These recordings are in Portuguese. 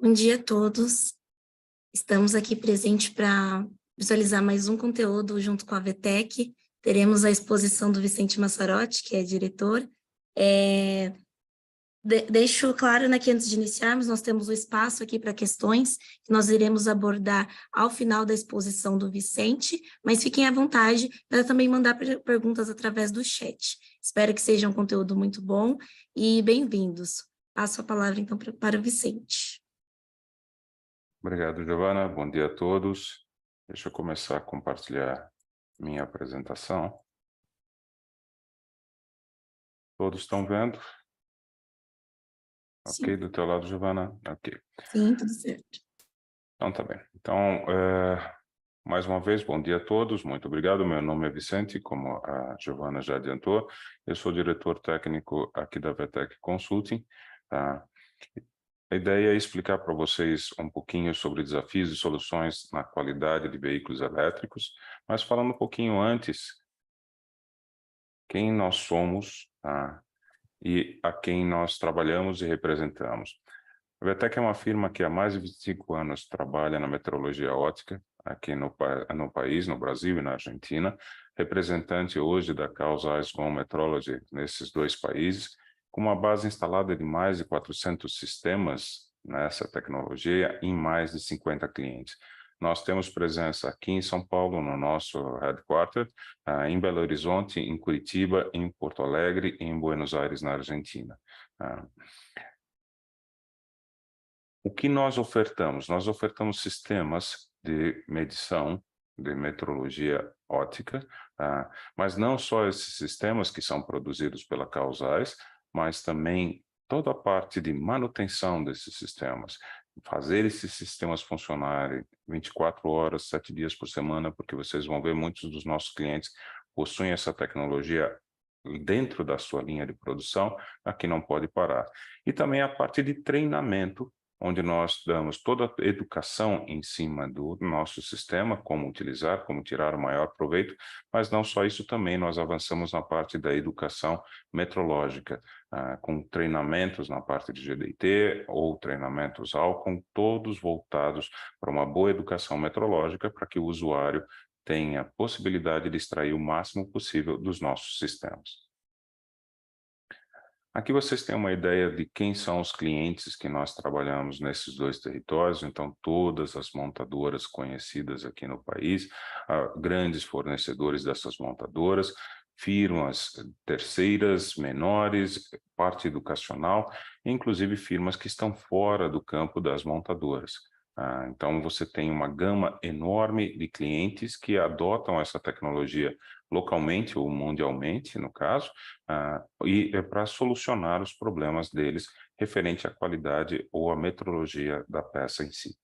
Bom dia a todos. Estamos aqui presentes para visualizar mais um conteúdo junto com a VTEC. Teremos a exposição do Vicente Massarotti, que é diretor. Deixo claro, né, que antes de iniciarmos, nós temos o espaço aqui para questões, que nós iremos abordar ao final da exposição do Vicente, mas fiquem à vontade para também mandar perguntas através do chat. Espero que seja um conteúdo muito bom e bem-vindos. Passo a palavra, então, para o Vicente. Obrigado, Giovana. Bom dia a todos. Deixa eu começar a compartilhar minha apresentação. Todos estão vendo? Sim. Ok, do teu lado, Giovana? Ok. Sim, tudo certo. Então, tá bem. Então, mais uma vez, bom dia a todos. Muito obrigado. Meu nome é Vicente, como a Giovana já adiantou. Eu sou diretor técnico aqui da VTEC Consulting. Tá? A ideia é explicar para vocês um pouquinho sobre desafios e soluções na qualidade de veículos elétricos, mas falando um pouquinho antes, quem nós somos, tá? E a quem nós trabalhamos e representamos. A VTEC é uma firma que há mais de 25 anos trabalha na metrologia óptica, aqui no país, no Brasil e na Argentina, representante hoje da Carl Zeiss Metrology nesses dois países, com uma base instalada de mais de 400 sistemas nessa tecnologia em mais de 50 clientes. Nós temos presença aqui em São Paulo, no nosso headquarter, em Belo Horizonte, em Curitiba, em Porto Alegre e em Buenos Aires, na Argentina. O que nós ofertamos? Nós ofertamos sistemas de medição de metrologia óptica, mas não só esses sistemas que são produzidos pela Carl Zeiss, mas também toda a parte de manutenção desses sistemas, fazer esses sistemas funcionarem 24 horas, 7 dias por semana, porque vocês vão ver muitos dos nossos clientes possuem essa tecnologia dentro da sua linha de produção, aqui não pode parar. E também a parte de treinamento, onde nós damos toda a educação em cima do nosso sistema, como utilizar, como tirar o maior proveito, mas não só isso também, nós avançamos na parte da educação metrológica, com treinamentos na parte de GDT ou treinamentos Alcon, todos voltados para uma boa educação metrológica, para que o usuário tenha a possibilidade de extrair o máximo possível dos nossos sistemas. Aqui vocês têm uma ideia de quem são os clientes que nós trabalhamos nesses dois territórios, então todas as montadoras conhecidas aqui no país, grandes fornecedores dessas montadoras, firmas terceiras, menores, parte educacional, inclusive firmas que estão fora do campo das montadoras. Então você tem uma gama enorme de clientes que adotam essa tecnologia localmente ou mundialmente, no caso, e é para solucionar os problemas deles referente à qualidade ou à metrologia da peça em si.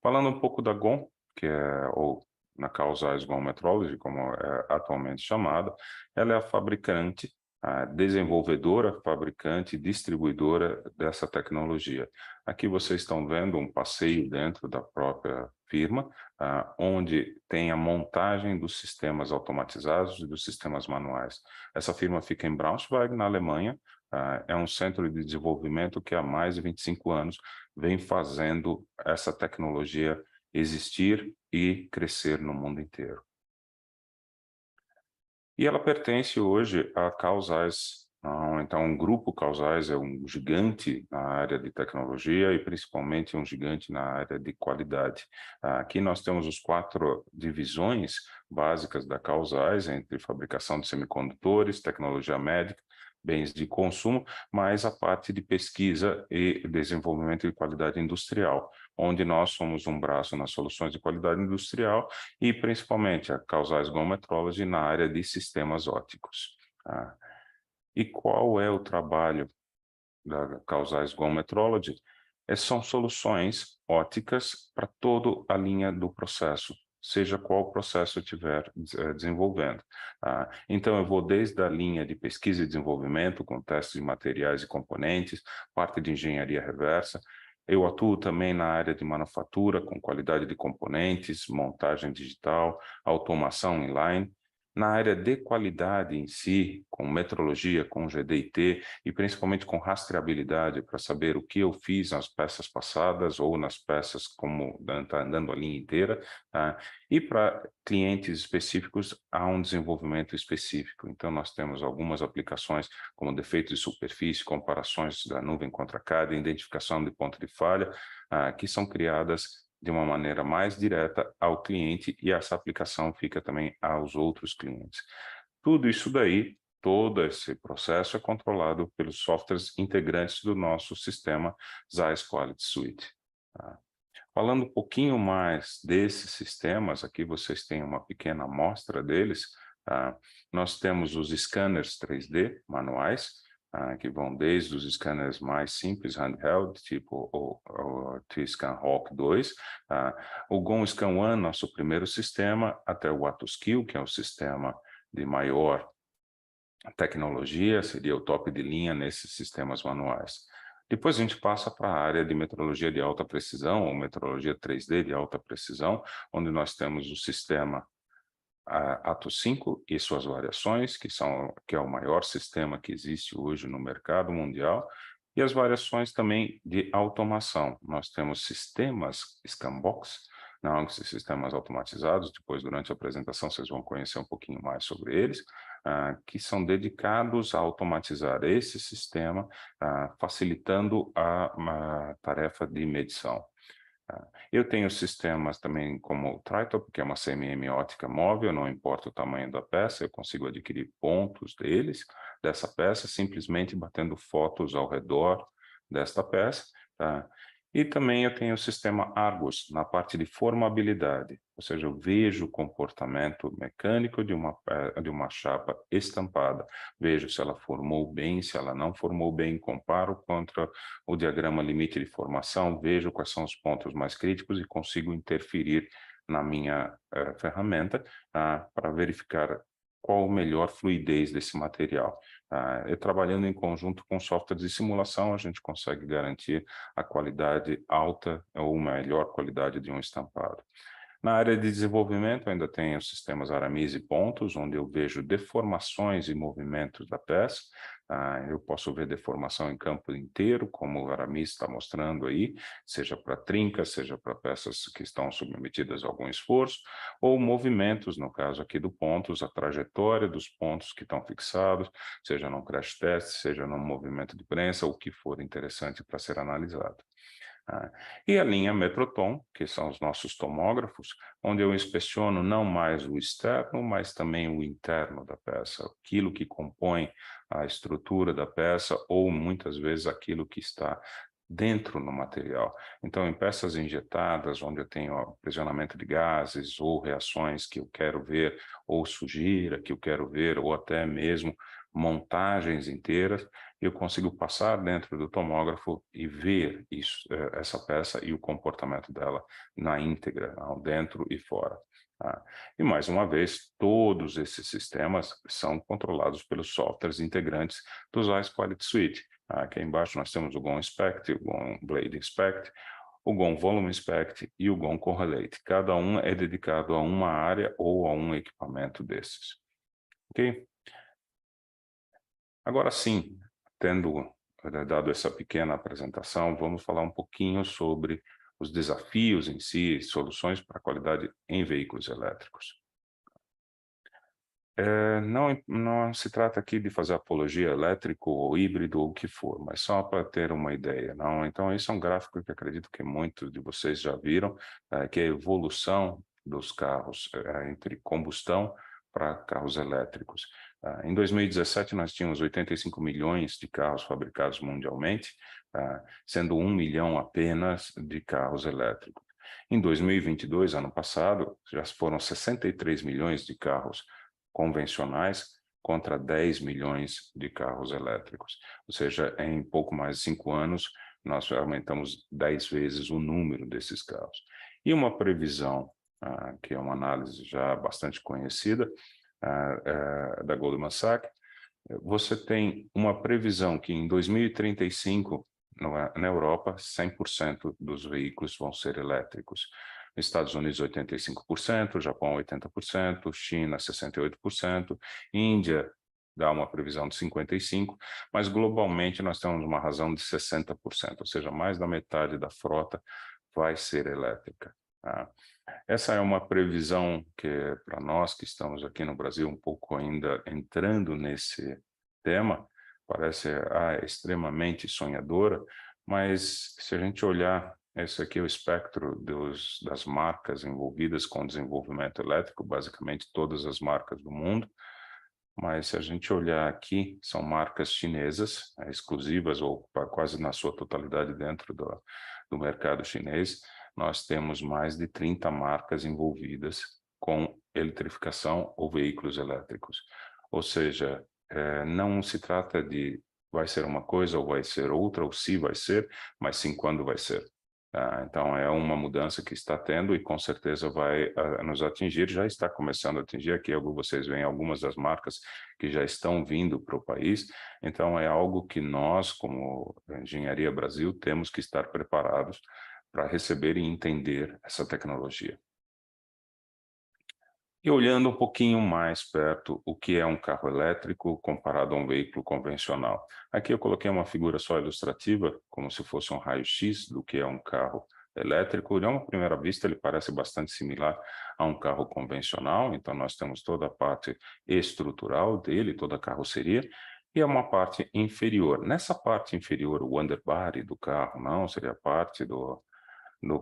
Falando um pouco da GOM, que é, ou na Carl Zeiss GOM Metrology, como é atualmente chamada, ela é a fabricante, a desenvolvedora, fabricante e distribuidora dessa tecnologia. Aqui vocês estão vendo um passeio dentro da própria firma, onde tem a montagem dos sistemas automatizados e dos sistemas manuais. Essa firma fica em Braunschweig, na Alemanha, é um centro de desenvolvimento que há mais de 25 anos vem fazendo essa tecnologia existir e crescer no mundo inteiro. E ela pertence hoje à Carl Zeiss. Então, o grupo Carl Zeiss é um gigante na área de tecnologia e principalmente um gigante na área de qualidade. Aqui nós temos as 4 divisões básicas da Carl Zeiss, entre fabricação de semicondutores, tecnologia médica, bens de consumo, mais a parte de pesquisa e desenvolvimento de qualidade industrial, onde nós somos um braço nas soluções de qualidade industrial e principalmente a Carl Zeiss GOM Metrology na área de sistemas ópticos. E qual é o trabalho da Carl Zeiss GOM Metrology? São soluções ópticas para toda a linha do processo, seja qual processo eu estiver desenvolvendo. Então, eu vou desde a linha de pesquisa e desenvolvimento, com testes de materiais e componentes, parte de engenharia reversa. Eu atuo também na área de manufatura, com qualidade de componentes, montagem digital, automação inline. Na área de qualidade em si, com metrologia, com GDT e principalmente com rastreabilidade para saber o que eu fiz nas peças passadas ou nas peças como está andando a linha inteira, tá? E para clientes específicos há um desenvolvimento específico. Então nós temos algumas aplicações como defeitos de superfície, comparações da nuvem contra cada, identificação de ponto de falha, que são criadas de uma maneira mais direta ao cliente e essa aplicação fica também aos outros clientes. Tudo isso daí, todo esse processo é controlado pelos softwares integrantes do nosso sistema Zeiss Quality Suite. Tá? Falando um pouquinho mais desses sistemas, aqui vocês têm uma pequena amostra deles, tá? Nós temos os scanners 3D manuais, que vão desde os scanners mais simples, handheld, tipo o T-Scan Hawk 2, o GOM Scan One, nosso primeiro sistema, até o AtoSkill, que é o sistema de maior tecnologia, seria o top de linha nesses sistemas manuais. Depois a gente passa para a área de metrologia de alta precisão, ou metrologia 3D de alta precisão, onde nós temos o sistema Ato 5 e suas variações, que é o maior sistema que existe hoje no mercado mundial, e as variações também de automação. Nós temos sistemas Scanbox, não, esses sistemas automatizados, depois durante a apresentação vocês vão conhecer um pouquinho mais sobre eles, que são dedicados a automatizar esse sistema, facilitando a tarefa de medição. Eu tenho sistemas também como o Tritop, que é uma CMM ótica móvel, não importa o tamanho da peça, eu consigo adquirir pontos dessa peça, simplesmente batendo fotos ao redor desta peça. Tá? E também eu tenho o sistema Argus, na parte de formabilidade, ou seja, eu vejo o comportamento mecânico de uma chapa estampada, vejo se ela formou bem, se ela não formou bem, comparo contra o diagrama limite de formação, vejo quais são os pontos mais críticos e consigo interferir na minha ferramenta para verificar qual a melhor fluidez desse material. E trabalhando em conjunto com softwares de simulação, a gente consegue garantir a qualidade alta ou melhor qualidade de um estampado. Na área de desenvolvimento, ainda tenho os sistemas Aramis e pontos, onde eu vejo deformações e movimentos da peça. Eu posso ver deformação em campo inteiro, como o Aramis está mostrando aí, seja para trincas, seja para peças que estão submetidas a algum esforço, ou movimentos, no caso aqui do pontos, a trajetória dos pontos que estão fixados, seja num crash test, seja num movimento de prensa, o que for interessante para ser analisado. E a linha Metrotom, que são os nossos tomógrafos, onde eu inspeciono não mais o externo, mas também o interno da peça, aquilo que compõe a estrutura da peça ou muitas vezes aquilo que está dentro no material. Então, em peças injetadas, onde eu tenho aprisionamento de gases ou reações que eu quero ver, ou sujeira que eu quero ver, ou até mesmo montagens inteiras, eu consigo passar dentro do tomógrafo e ver essa peça e o comportamento dela na íntegra, dentro e fora. E, mais uma vez, todos esses sistemas são controlados pelos softwares integrantes do Zeiss Quality Suite. Aqui embaixo nós temos o GOM Inspect, o GOM Blade Inspect, o GOM Volume Inspect e o GOM Correlate. Cada um é dedicado a uma área ou a um equipamento desses. Ok? Agora sim, tendo dado essa pequena apresentação, vamos falar um pouquinho sobre os desafios em si, soluções para a qualidade em veículos elétricos. Não se trata aqui de fazer apologia elétrico ou híbrido ou o que for, mas só para ter uma ideia. Não? Então, esse é um gráfico que acredito que muitos de vocês já viram, que é a evolução dos carros entre combustão para carros elétricos. Em 2017, nós tínhamos 85 milhões de carros fabricados mundialmente, sendo 1 milhão apenas de carros elétricos. Em 2022, ano passado, já foram 63 milhões de carros convencionais contra 10 milhões de carros elétricos. Ou seja, em pouco mais de 5 anos, nós aumentamos 10 vezes o número desses carros. E uma previsão, que é uma análise já bastante conhecida, da Goldman Sachs, você tem uma previsão que em 2035, na Europa, 100% dos veículos vão ser elétricos. Estados Unidos 85%, Japão 80%, China 68%, Índia dá uma previsão de 55%, mas globalmente nós temos uma razão de 60%, ou seja, mais da metade da frota vai ser elétrica. Tá? Essa é uma previsão que, para nós que estamos aqui no Brasil, um pouco ainda entrando nesse tema, parece extremamente sonhadora, mas se a gente olhar, esse aqui é o espectro das marcas envolvidas com o desenvolvimento elétrico, basicamente todas as marcas do mundo, mas se a gente olhar aqui, são marcas chinesas, exclusivas ou quase na sua totalidade dentro do mercado chinês. Nós temos mais de 30 marcas envolvidas com eletrificação ou veículos elétricos. Ou seja, não se trata de vai ser uma coisa ou vai ser outra, ou se vai ser, mas sim quando vai ser. Então, é uma mudança que está tendo e com certeza vai nos atingir, já está começando a atingir. Aqui vocês veem algumas das marcas que já estão vindo para o país. Então, é algo que nós, como Engenharia Brasil, temos que estar preparados para receber e entender essa tecnologia. E olhando um pouquinho mais perto, o que é um carro elétrico comparado a um veículo convencional. Aqui eu coloquei uma figura só ilustrativa, como se fosse um raio-x do que é um carro elétrico. De uma primeira vista, ele parece bastante similar a um carro convencional, então nós temos toda a parte estrutural dele, toda a carroceria, e é uma parte inferior. Nessa parte inferior, o underbody do carro, não, seria a parte do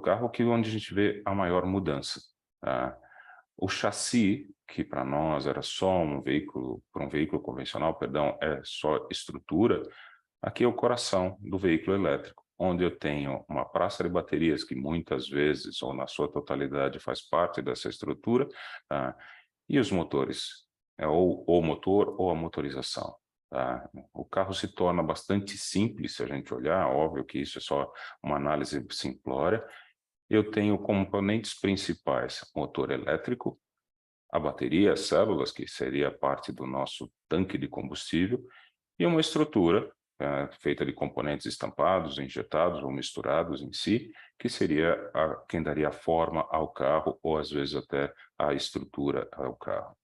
carro que onde a gente vê a maior mudança. Tá? O chassi, que para nós era só um veículo, para um veículo convencional, perdão, é só estrutura, aqui é o coração do veículo elétrico, onde eu tenho uma praça de baterias que muitas vezes, ou na sua totalidade, faz parte dessa estrutura, tá? E os motores, ou o motor ou a motorização. Tá? O carro se torna bastante simples se a gente olhar, óbvio que isso é só uma análise simplória. Eu tenho componentes principais, motor elétrico, a bateria, as células, que seria parte do nosso tanque de combustível, e uma estrutura feita de componentes estampados, injetados ou misturados em si, que seria quem daria forma ao carro, ou às vezes até a estrutura ao carro.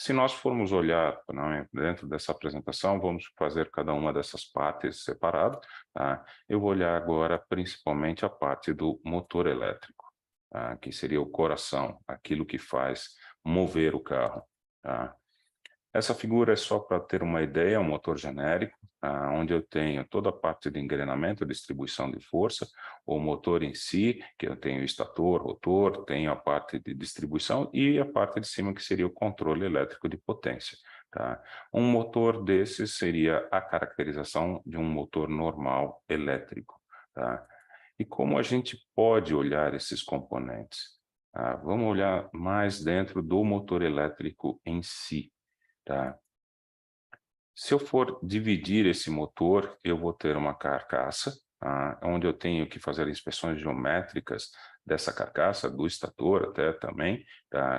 Se nós formos olhar dentro dessa apresentação, vamos fazer cada uma dessas partes separado. Tá? Eu vou olhar agora principalmente a parte do motor elétrico, tá? Que seria o coração, aquilo que faz mover o carro. Tá? Essa figura é só para ter uma ideia, um motor genérico, onde eu tenho toda a parte de engrenamento, distribuição de força, o motor em si, que eu tenho estator, rotor, tenho a parte de distribuição e a parte de cima que seria o controle elétrico de potência. Tá? Um motor desses seria a caracterização de um motor normal elétrico. Tá? E como a gente pode olhar esses componentes? Vamos olhar mais dentro do motor elétrico em si. Tá? Se eu for dividir esse motor, eu vou ter uma carcaça, onde eu tenho que fazer inspeções geométricas dessa carcaça, do estator até também,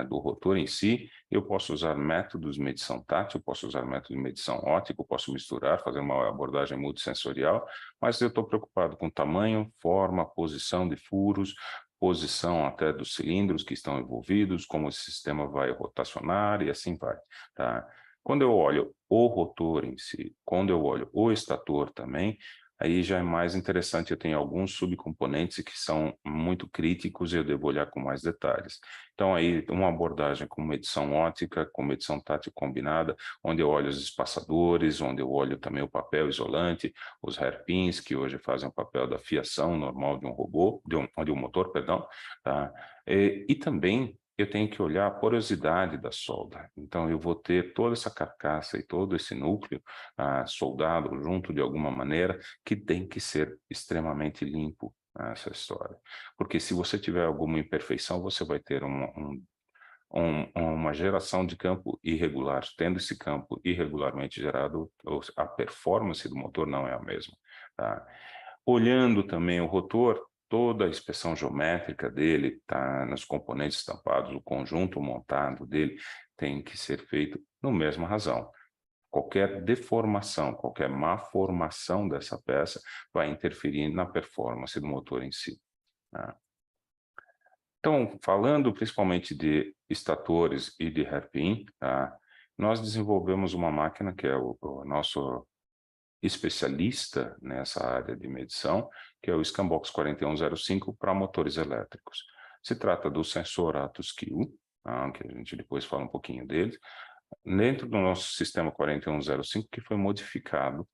do rotor em si. Eu posso usar métodos de medição tátil, posso usar método de medição óptica, posso misturar, fazer uma abordagem multissensorial, mas eu estou preocupado com tamanho, forma, posição de furos, posição até dos cilindros que estão envolvidos, como esse sistema vai rotacionar e assim vai. Tá? Quando eu olho o rotor em si, quando eu olho o estator também, aí já é mais interessante, eu tenho alguns subcomponentes que são muito críticos e eu devo olhar com mais detalhes. Então aí uma abordagem com medição óptica, com medição tátil combinada, onde eu olho os espaçadores, onde eu olho também o papel isolante, os hairpins, que hoje fazem o papel da fiação normal de um robô, de um motor, perdão, tá? E também eu tenho que olhar a porosidade da solda. Então, eu vou ter toda essa carcaça e todo esse núcleo soldado junto de alguma maneira, que tem que ser extremamente limpo essa história. Porque se você tiver alguma imperfeição, você vai ter uma geração de campo irregular. Tendo esse campo irregularmente gerado, a performance do motor não é a mesma. Tá? Olhando também o rotor, toda a inspeção geométrica dele está nos componentes estampados, o conjunto montado dele tem que ser feito na mesma razão. Qualquer deformação, qualquer má formação dessa peça vai interferir na performance do motor em si. Tá? Então, falando principalmente de estatores e de hairpin, tá? Nós desenvolvemos uma máquina que é o nosso especialista nessa área de medição, que é o Scambox 4105 para motores elétricos. Se trata do sensor AtoSkill, que a gente depois fala um pouquinho dele, dentro do nosso sistema 4105, que foi modificado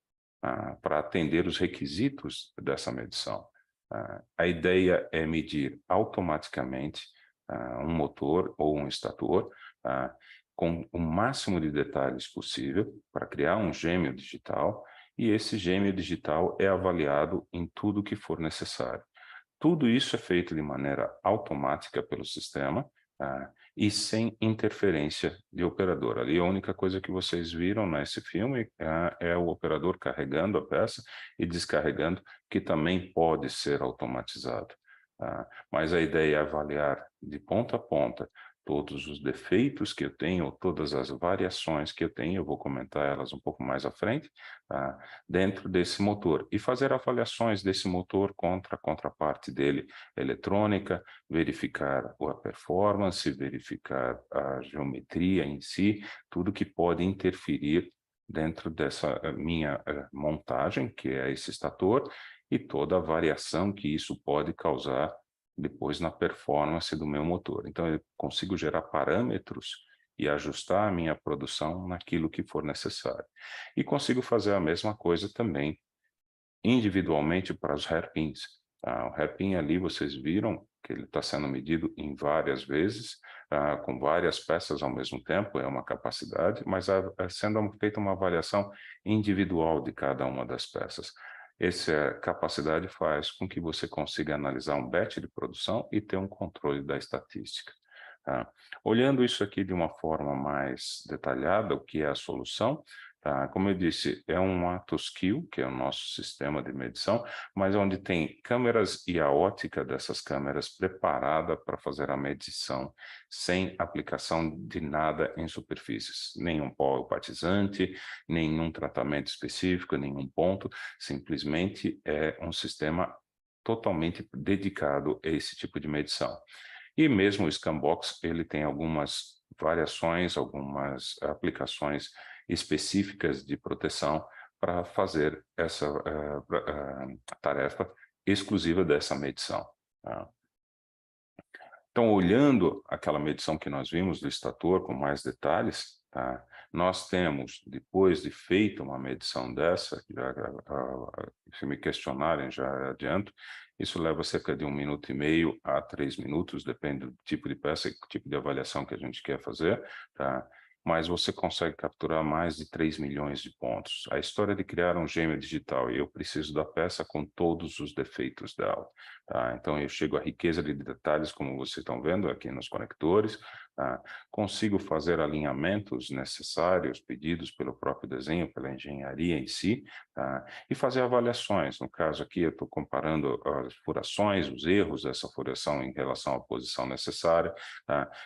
para atender os requisitos dessa medição. A ideia é medir automaticamente um motor ou um estator com o máximo de detalhes possível para criar um gêmeo digital, e esse gêmeo digital é avaliado em tudo que for necessário. Tudo isso é feito de maneira automática pelo sistema, e sem interferência de operador. Ali a única coisa que vocês viram nesse filme é o operador carregando a peça e descarregando, que também pode ser automatizado. Mas a ideia é avaliar de ponta a ponta todos os defeitos que eu tenho, todas as variações que eu tenho, eu vou comentar elas um pouco mais à frente, dentro desse motor, e fazer avaliações desse motor contra a contraparte dele eletrônica, verificar a performance, verificar a geometria em si, tudo que pode interferir dentro dessa minha montagem, que é esse estator, e toda a variação que isso pode causar depois na performance do meu motor. Então, eu consigo gerar parâmetros e ajustar a minha produção naquilo que for necessário. E consigo fazer a mesma coisa também individualmente para os hairpins. O hairpin ali, vocês viram que ele está sendo medido em várias vezes, com várias peças ao mesmo tempo, é uma capacidade, mas sendo feita uma avaliação individual de cada uma das peças. Essa capacidade faz com que você consiga analisar um batch de produção e ter um controle da estatística. Olhando isso aqui de uma forma mais detalhada, o que é a solução, como eu disse, é um AtoSkill, que é o nosso sistema de medição, mas onde tem câmeras e a ótica dessas câmeras preparada para fazer a medição, sem aplicação de nada em superfícies, nenhum pó batizante, nenhum tratamento específico, nenhum ponto, simplesmente é um sistema totalmente dedicado a esse tipo de medição. E mesmo o Scambox, ele tem algumas variações, algumas aplicações específicas de proteção para fazer essa tarefa exclusiva dessa medição. Então, olhando aquela medição que nós vimos do estator com mais detalhes, nós temos, depois de feita uma medição dessa, se me questionarem, já adianto, isso leva cerca de 1,5 minutos a 3 minutos, depende do tipo de peça e do tipo de avaliação que a gente quer fazer, mas você consegue capturar mais de 3 milhões de pontos. A história de criar um gêmeo digital, eu preciso da peça com todos os defeitos dela. Então, eu chego à riqueza de detalhes, como vocês estão vendo aqui nos conectores, consigo fazer alinhamentos necessários, pedidos pelo próprio desenho, pela engenharia em si, e fazer avaliações. No caso aqui, eu estou comparando as furações, os erros dessa furação em relação à posição necessária,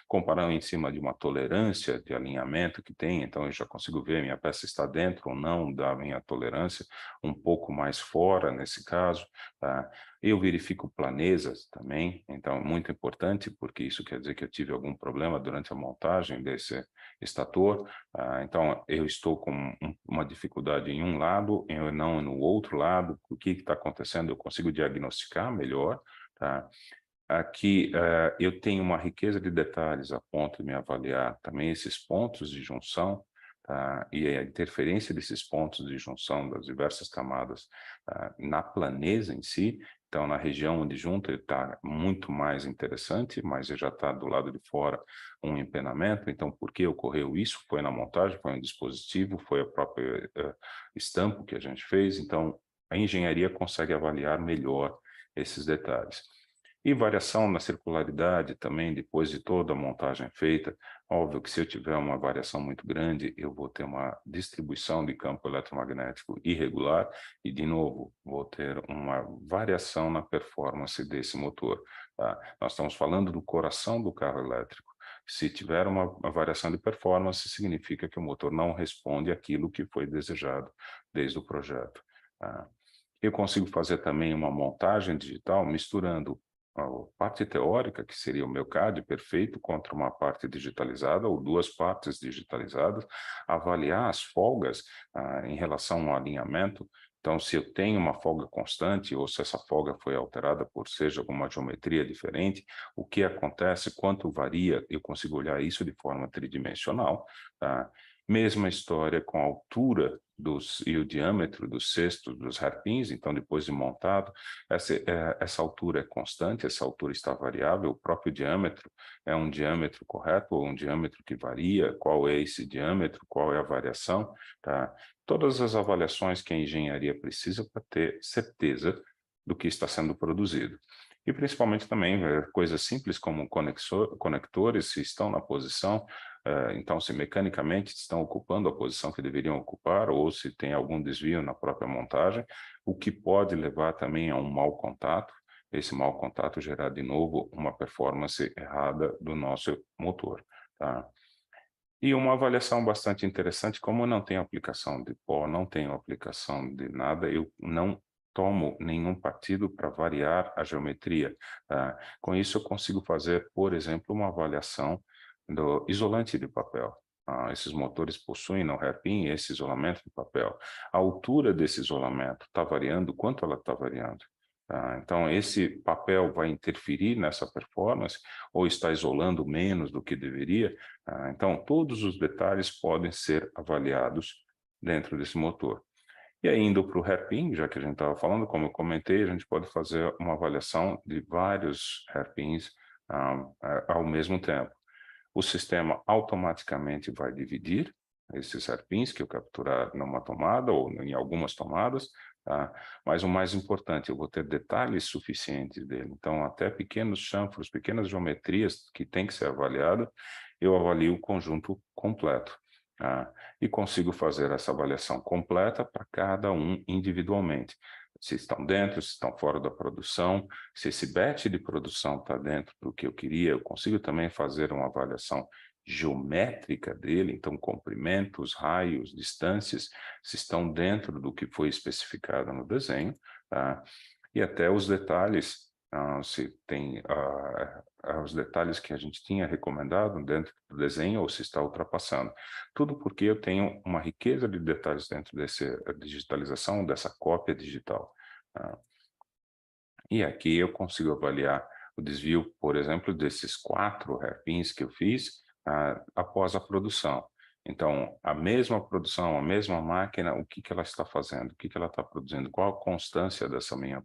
comparando em cima de uma tolerância de alinhamento que tem, então eu já consigo ver minha peça está dentro ou não da minha tolerância, um pouco mais fora nesse caso. Eu verifico planezas também, então muito importante, porque isso quer dizer que eu tive algum problema durante a montagem desse estator, então eu estou com uma dificuldade em um lado, eu não no outro lado, o que está acontecendo, eu consigo diagnosticar melhor. Aqui eu tenho uma riqueza de detalhes a ponto de me avaliar também esses pontos de junção, e a interferência desses pontos de junção das diversas camadas na planeza em si. Então, na região onde junta, ele está muito mais interessante, mas já está do lado de fora um empenamento. Então, por que ocorreu isso? Foi na montagem, foi um dispositivo, foi a própria estampo que a gente fez. Então, a engenharia consegue avaliar melhor esses detalhes. E variação na circularidade também, depois de toda a montagem feita. Óbvio que se eu tiver uma variação muito grande, eu vou ter uma distribuição de campo eletromagnético irregular e, de novo, vou ter uma variação na performance desse motor. Nós estamos falando do coração do carro elétrico. Se tiver uma variação de performance, significa que o motor não responde àquilo que foi desejado desde o projeto. Eu consigo fazer também uma montagem digital misturando a parte teórica, que seria o meu CAD perfeito, contra uma parte digitalizada ou duas partes digitalizadas, avaliar as folgas em relação ao alinhamento. Então, se eu tenho uma folga constante ou se essa folga foi alterada por seja alguma geometria diferente, o que acontece, quanto varia, eu consigo olhar isso de forma tridimensional. Tá? Mesma história com a altura e o diâmetro dos cestos dos hairpins, então depois de montado, essa altura é constante, essa altura está variável, o próprio diâmetro é um diâmetro correto ou um diâmetro que varia, qual é esse diâmetro, qual é a variação, tá? Todas as avaliações que a engenharia precisa para ter certeza do que está sendo produzido. E principalmente também coisas simples como conectores, se estão na posição, então se mecanicamente estão ocupando a posição que deveriam ocupar ou se tem algum desvio na própria montagem, o que pode levar também a um mau contato, esse mau contato gerar de novo uma performance errada do nosso motor, tá? E uma avaliação bastante interessante, como eu não tenho aplicação de pó, não tenho aplicação de nada, eu não tomo nenhum partido para variar a geometria. Tá? Com isso, eu consigo fazer, por exemplo, uma avaliação do isolante de papel. Esses motores possuem no hairpin esse isolamento de papel. A altura desse isolamento está variando, quanto ela está variando? Então, esse papel vai interferir nessa performance ou está isolando menos do que deveria? Então, todos os detalhes podem ser avaliados dentro desse motor. E aí, indo para o hairpin, já que a gente estava falando, como eu comentei, a gente pode fazer uma avaliação de vários hairpins ao mesmo tempo. O sistema automaticamente vai dividir esses hairpins que eu capturar numa tomada ou em algumas tomadas, tá? Mas o mais importante, eu vou ter detalhes suficientes dele. Então, até pequenos chanfros, pequenas geometrias que tem que ser avaliado, eu avalio o conjunto completo. E consigo fazer essa avaliação completa para cada um individualmente. Se estão dentro, se estão fora da produção, se esse batch de produção está dentro do que eu queria, eu consigo também fazer uma avaliação geométrica dele, então comprimentos, raios, distâncias, se estão dentro do que foi especificado no desenho, tá? E até os detalhes, se tem os detalhes que a gente tinha recomendado dentro do desenho ou se está ultrapassando. Tudo porque eu tenho uma riqueza de detalhes dentro dessa digitalização, dessa cópia digital. Tá? E aqui eu consigo avaliar o desvio, por exemplo, desses 4 hairpins que eu fiz após a produção. Então, a mesma produção, a mesma máquina, o que ela está fazendo? O que ela está produzindo? Qual a constância dessa minha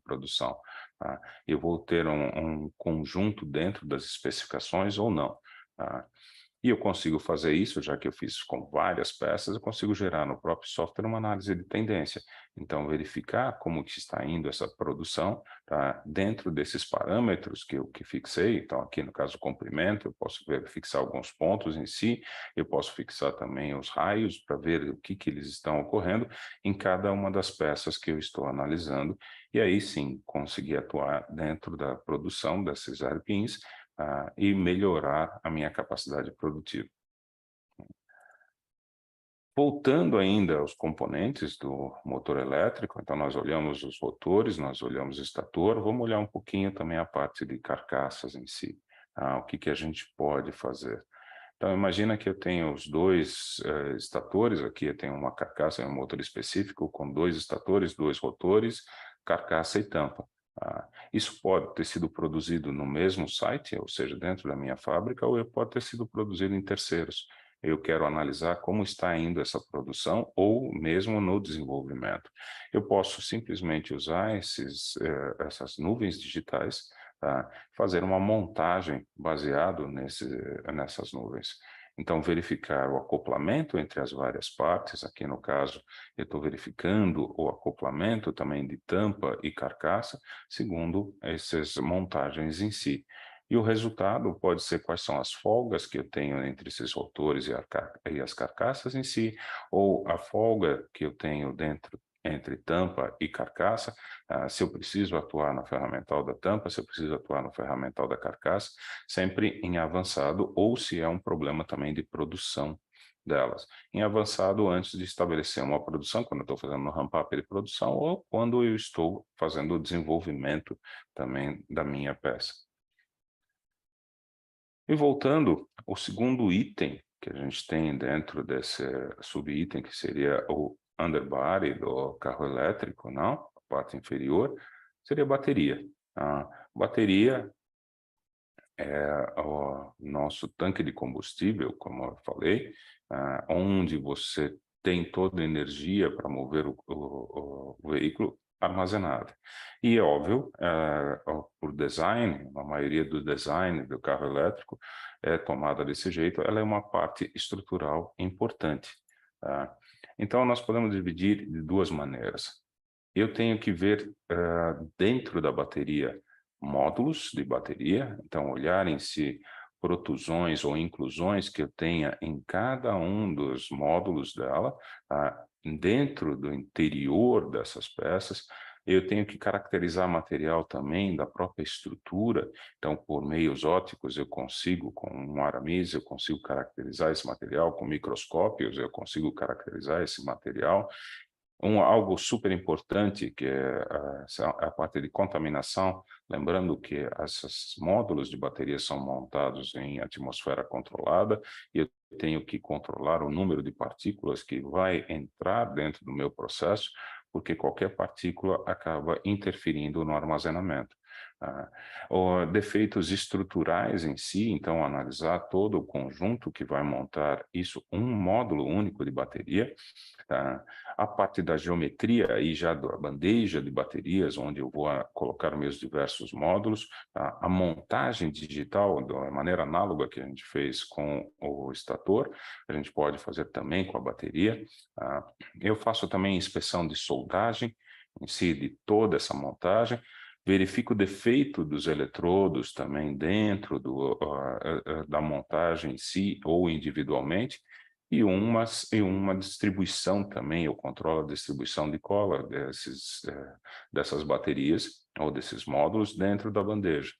produção? Tá? Eu vou ter um conjunto dentro das especificações ou não? Tá? E eu consigo fazer isso, já que eu fiz com várias peças, eu consigo gerar no próprio software uma análise de tendência. Então, verificar como que está indo essa produção, tá? Dentro desses parâmetros que eu fixei. Então, aqui no caso, o comprimento, eu posso fixar alguns pontos em si, eu posso fixar também os raios para ver o que eles estão ocorrendo em cada uma das peças que eu estou analisando. E aí sim, conseguir atuar dentro da produção desses hairpins, e melhorar a minha capacidade produtiva. Voltando ainda aos componentes do motor elétrico, então nós olhamos os rotores, nós olhamos o estator, vamos olhar um pouquinho também a parte de carcaças em si, o que a gente pode fazer. Então imagina que eu tenho os dois estatores, aqui eu tenho uma carcaça, um motor específico com 2 estatores, 2 rotores, carcaça e tampa. Isso pode ter sido produzido no mesmo site, ou seja, dentro da minha fábrica, ou pode ter sido produzido em terceiros. Eu quero analisar como está indo essa produção ou mesmo no desenvolvimento. Eu posso simplesmente usar essas nuvens digitais, tá? Fazer uma montagem baseado nessas nuvens. Então, verificar o acoplamento entre as várias partes, aqui no caso, eu estou verificando o acoplamento também de tampa e carcaça, segundo essas montagens em si. E o resultado pode ser quais são as folgas que eu tenho entre esses rotores e as carcaças em si, ou a folga que eu tenho entre tampa e carcaça, se eu preciso atuar no ferramental da tampa, se eu preciso atuar no ferramental da carcaça, sempre em avançado, ou se é um problema também de produção. delas. Em avançado, antes de estabelecer uma produção, quando eu estou fazendo um ramp-up de produção, ou quando eu estou fazendo o desenvolvimento também da minha peça. E voltando, o segundo item que a gente tem dentro desse subitem, que seria o underbody do carro elétrico, não? A parte inferior, seria a bateria. A bateria é o nosso tanque de combustível, como eu falei, onde você tem toda a energia para mover o veículo armazenada. E é óbvio, por design, a maioria do design do carro elétrico é tomada desse jeito, ela é uma parte estrutural importante. Tá? Então, nós podemos dividir de duas maneiras. Eu tenho que ver dentro da bateria módulos de bateria, então olhar em si protusões ou inclusões que eu tenha em cada um dos módulos dela, dentro do interior dessas peças. Eu tenho que caracterizar material também da própria estrutura, então por meios ópticos eu consigo, com um aramis, eu consigo caracterizar esse material, com microscópios eu consigo caracterizar esse material. Algo super importante que é a parte de contaminação, lembrando que esses módulos de bateria são montados em atmosfera controlada e eu tenho que controlar o número de partículas que vai entrar dentro do meu processo, porque qualquer partícula acaba interferindo no armazenamento. Defeitos estruturais em si, então analisar todo o conjunto que vai montar isso, um módulo único de bateria. A parte da geometria aí já da bandeja de baterias, onde eu vou colocar meus diversos módulos, a montagem digital da maneira análoga que a gente fez com o estator, a gente pode fazer também com a bateria. Eu faço também inspeção de soldagem em si de toda essa montagem, verifico o defeito dos eletrodos também dentro da montagem em si ou individualmente, e uma distribuição também, eu controlo a distribuição de cola dessas baterias ou desses módulos dentro da bandeja.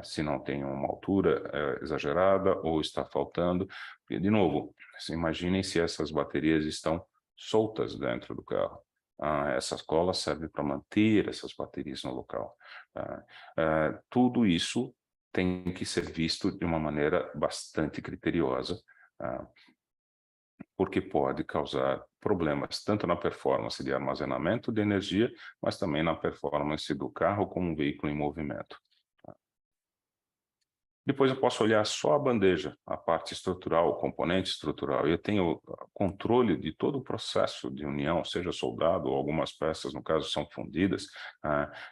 Se não tem uma altura exagerada ou está faltando. E, de novo, imaginem se essas baterias estão soltas dentro do carro. Essa cola serve para manter essas baterias no local. Tudo isso tem que ser visto de uma maneira bastante criteriosa, porque pode causar problemas tanto na performance de armazenamento de energia, mas também na performance do carro como um veículo em movimento. Depois eu posso olhar só a bandeja, a parte estrutural, o componente estrutural. Eu tenho controle de todo o processo de união, seja soldado ou algumas peças, no caso, são fundidas.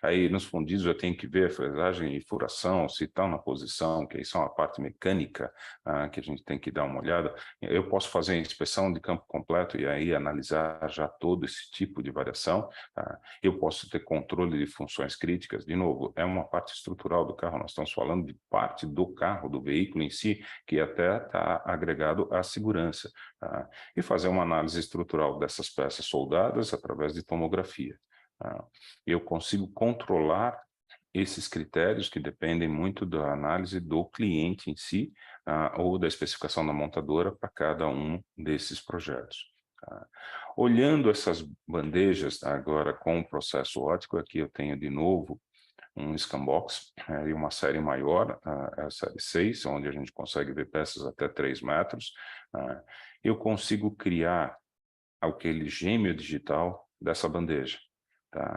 Aí, nos fundidos, eu tenho que ver a fresagem e furação, se estão na posição, que aí são a parte mecânica, que a gente tem que dar uma olhada. Eu posso fazer a inspeção de campo completo e aí analisar já todo esse tipo de variação. Eu posso ter controle de funções críticas. De novo, é uma parte estrutural do carro, nós estamos falando de parte do carro, do veículo em si, que até está agregado à segurança. E fazer uma análise estrutural dessas peças soldadas através de tomografia. Eu consigo controlar esses critérios que dependem muito da análise do cliente em si, ou da especificação da montadora para cada um desses projetos. Olhando essas bandejas agora com o processo óptico, aqui eu tenho de novo um Scambox e uma série maior, a série 6, onde a gente consegue ver peças até 3 metros. Eu consigo criar aquele gêmeo digital dessa bandeja.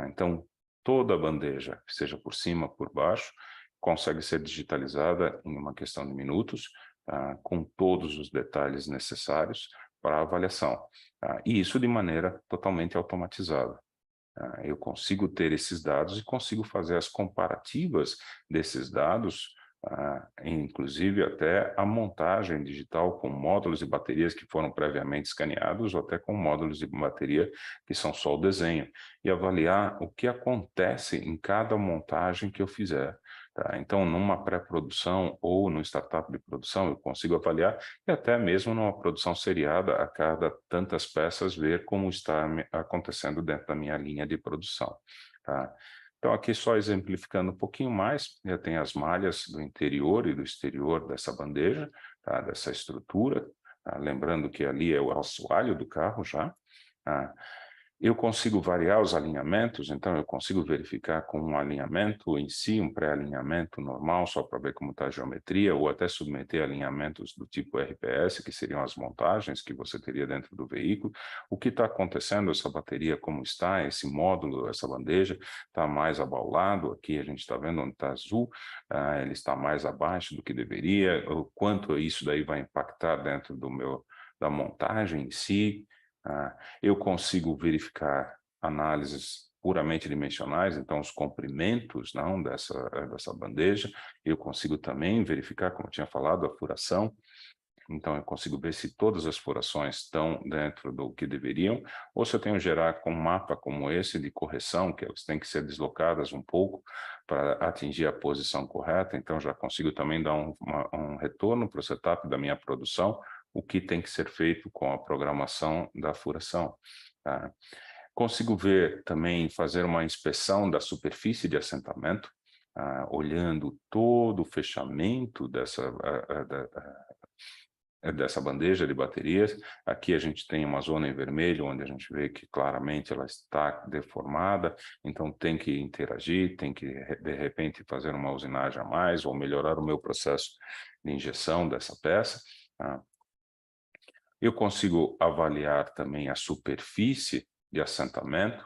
Então, toda a bandeja, seja por cima, por baixo, consegue ser digitalizada em uma questão de minutos, com todos os detalhes necessários para a avaliação. E isso de maneira totalmente automatizada. Eu consigo ter esses dados e consigo fazer as comparativas desses dados, inclusive até a montagem digital com módulos de baterias que foram previamente escaneados ou até com módulos de bateria que são só o desenho, e avaliar o que acontece em cada montagem que eu fizer. Então, numa pré-produção ou no startup de produção, eu consigo avaliar e até mesmo numa produção seriada, a cada tantas peças, ver como está acontecendo dentro da minha linha de produção. Então, aqui só exemplificando um pouquinho mais, eu tenho as malhas do interior e do exterior dessa bandeja, dessa estrutura. lembrando que ali é o assoalho do carro já. Eu consigo variar os alinhamentos, então eu consigo verificar com um alinhamento em si, um pré-alinhamento normal, só para ver como está a geometria, ou até submeter alinhamentos do tipo RPS, que seriam as montagens que você teria dentro do veículo. O que está acontecendo, essa bateria, como está, esse módulo, essa bandeja, está mais abaulado, aqui a gente está vendo onde está azul, ele está mais abaixo do que deveria, o quanto isso daí vai impactar dentro da montagem em si. Eu consigo verificar análises puramente dimensionais, então os comprimentos não, dessa bandeja. Eu consigo também verificar, como eu tinha falado, a furação. Então, eu consigo ver se todas as furações estão dentro do que deveriam, ou se eu tenho que gerar com um mapa como esse de correção, que elas têm que ser deslocadas um pouco para atingir a posição correta. Então, já consigo também dar um retorno para o setup da minha produção, o que tem que ser feito com a programação da furação. Consigo ver também, fazer uma inspeção da superfície de assentamento, olhando todo o fechamento dessa bandeja de baterias. Aqui a gente tem uma zona em vermelho, onde a gente vê que claramente ela está deformada, então tem que interagir, tem que, de repente, fazer uma usinagem a mais, ou melhorar o meu processo de injeção dessa peça. Eu consigo avaliar também a superfície de assentamento,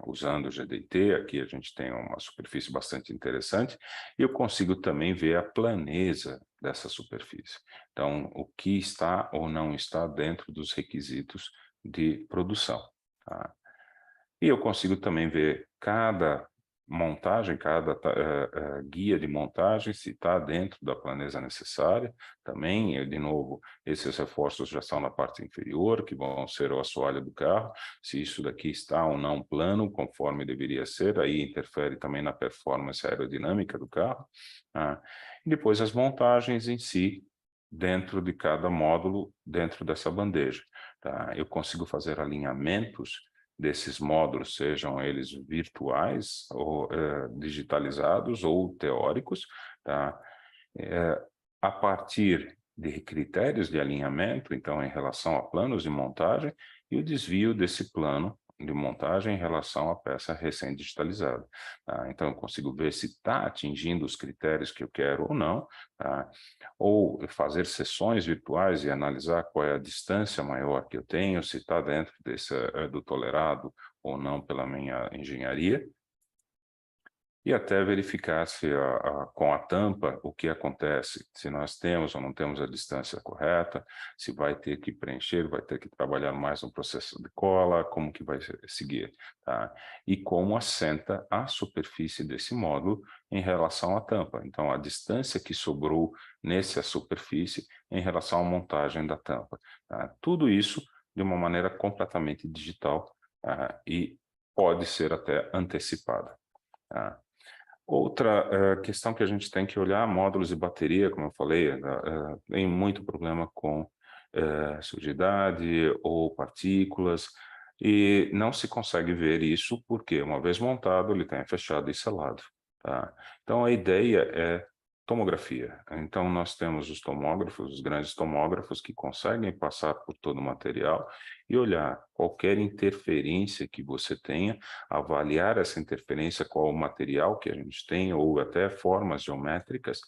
usando o GDT. Aqui a gente tem uma superfície bastante interessante. E eu consigo também ver a planeza dessa superfície. Então, o que está ou não está dentro dos requisitos de produção. E eu consigo também ver cada montagem, cada guia de montagem, se está dentro da planeza necessária. Também, de novo, esses reforços já estão na parte inferior, que vão ser o assoalho do carro. Se isso daqui está ou não plano, conforme deveria ser, aí interfere também na performance aerodinâmica do carro. E depois as montagens em si, dentro de cada módulo, dentro dessa bandeja. Eu consigo fazer alinhamentos desses módulos, sejam eles virtuais ou digitalizados ou teóricos, a partir de critérios de alinhamento, então em relação a planos de montagem, e o desvio desse plano de montagem em relação à peça recém-digitalizada. Então, eu consigo ver se está atingindo os critérios que eu quero ou não, ou fazer sessões virtuais e analisar qual é a distância maior que eu tenho, se está dentro do tolerado ou não pela minha engenharia, e até verificar se com a tampa o que acontece, se nós temos ou não temos a distância correta, se vai ter que preencher, vai ter que trabalhar mais no processo de cola, como que vai seguir, e como assenta a superfície desse módulo em relação à tampa. Então, a distância que sobrou nessa superfície em relação à montagem da tampa. Tudo isso de uma maneira completamente digital e pode ser até antecipada. Outra questão que a gente tem que olhar, módulos de bateria, como eu falei, tem muito problema com sujidade ou partículas, e não se consegue ver isso porque, uma vez montado, ele tem fechado e selado. Então, a ideia é tomografia. Então, nós temos os tomógrafos, os grandes tomógrafos, que conseguem passar por todo o material e olhar qualquer interferência que você tenha, avaliar essa interferência, qual o material que a gente tem, ou até formas geométricas,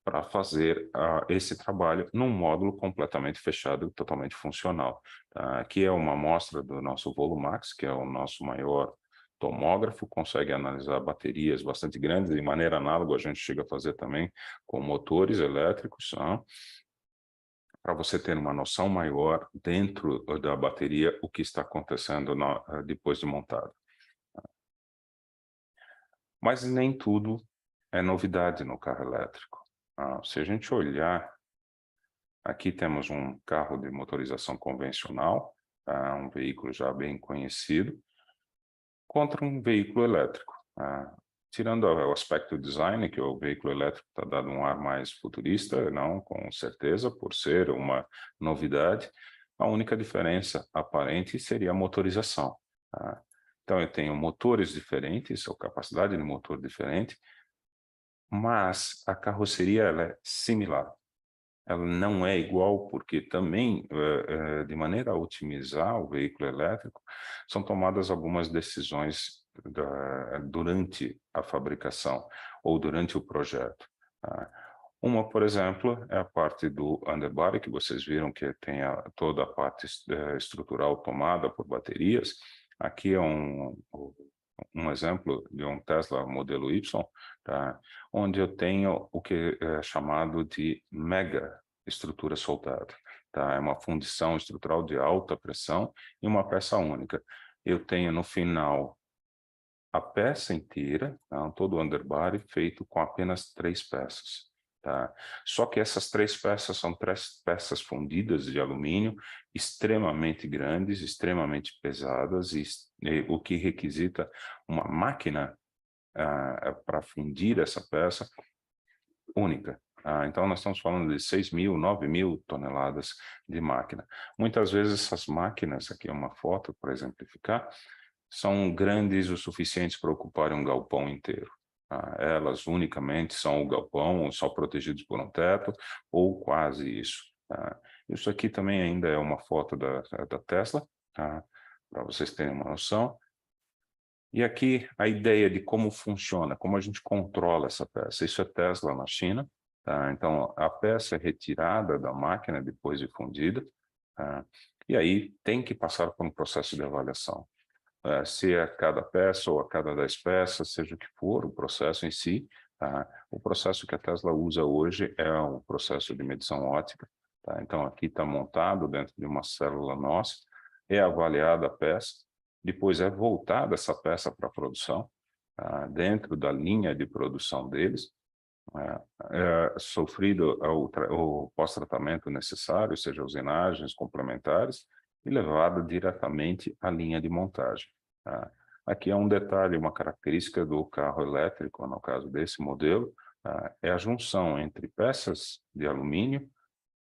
para fazer esse trabalho num módulo completamente fechado, totalmente funcional. Aqui é uma amostra do nosso Volumax, que é o nosso maior tomógrafo, consegue analisar baterias bastante grandes, de maneira análoga a gente chega a fazer também com motores elétricos, para você ter uma noção maior dentro da bateria o que está acontecendo depois de montado. Mas nem tudo é novidade no carro elétrico. Se a gente olhar, aqui temos um carro de motorização convencional, um veículo já bem conhecido, contra um veículo elétrico. Tirando o aspecto design, que o veículo elétrico está dando um ar mais futurista, não, com certeza, por ser uma novidade, a única diferença aparente seria a motorização. Então, eu tenho motores diferentes, ou capacidade de motor diferente, mas a carroceria ela é similar. ela não é igual, porque também, de maneira a otimizar o veículo elétrico, são tomadas algumas decisões durante a fabricação ou durante o projeto. Tá? Uma, por exemplo, é a parte do underbody, que vocês viram que tem toda a parte estrutural tomada por baterias. Aqui é um exemplo de um Tesla modelo Y, tá? Onde eu tenho o que é chamado de mega estrutura soldada. Tá? É uma fundição estrutural de alta pressão e uma peça única. Eu tenho no final a peça inteira, tá? Todo o underbody feito com apenas 3 peças. Tá? Só que essas 3 peças são 3 peças fundidas de alumínio, extremamente grandes, extremamente pesadas, e o que requisita uma máquina para fundir essa peça única. Então, nós estamos falando de 6.000, 9.000 toneladas de máquina. Muitas vezes essas máquinas, aqui é uma foto para exemplificar, são grandes o suficientes para ocupar um galpão inteiro. Elas unicamente são o galpão, ou são protegidos por um teto, ou quase isso. Isso aqui também ainda é uma foto da Tesla, para vocês terem uma noção. E aqui a ideia de como funciona, como a gente controla essa peça. Isso é Tesla na China. Tá? Então, a peça é retirada da máquina depois de fundida, tá? E aí tem que passar por um processo de avaliação. Se a cada peça ou a cada 10 peças, seja o que for o processo em si, tá? O processo que a Tesla usa hoje é um processo de medição óptica. Tá? Então, aqui está montado dentro de uma célula nossa, é avaliada a peça, depois é voltada essa peça para a produção, tá? Dentro da linha de produção deles, sofrido o pós-tratamento necessário, seja usinagens complementares, e levado diretamente à linha de montagem. Tá? Aqui é um detalhe, uma característica do carro elétrico, no caso desse modelo, é a junção entre peças de alumínio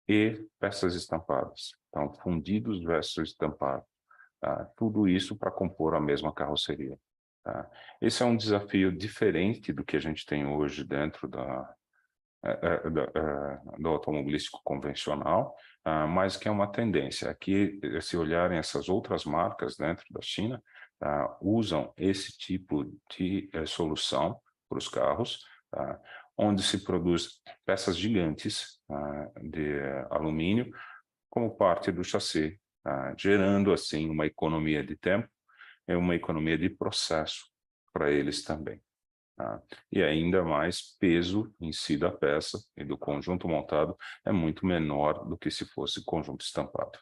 e peças estampadas. Então, fundidos versus estampados. Tá? Tudo isso para compor a mesma carroceria. Tá? Esse é um desafio diferente do que a gente tem hoje dentro do automobilístico convencional, mas que é uma tendência. Aqui, se olharem essas outras marcas dentro da China, usam esse tipo de solução para os carros, onde se produz peças gigantes de alumínio como parte do chassi, gerando, assim, uma economia de tempo e uma economia de processo para eles também. E ainda mais peso em si da peça e do conjunto montado é muito menor do que se fosse conjunto estampado.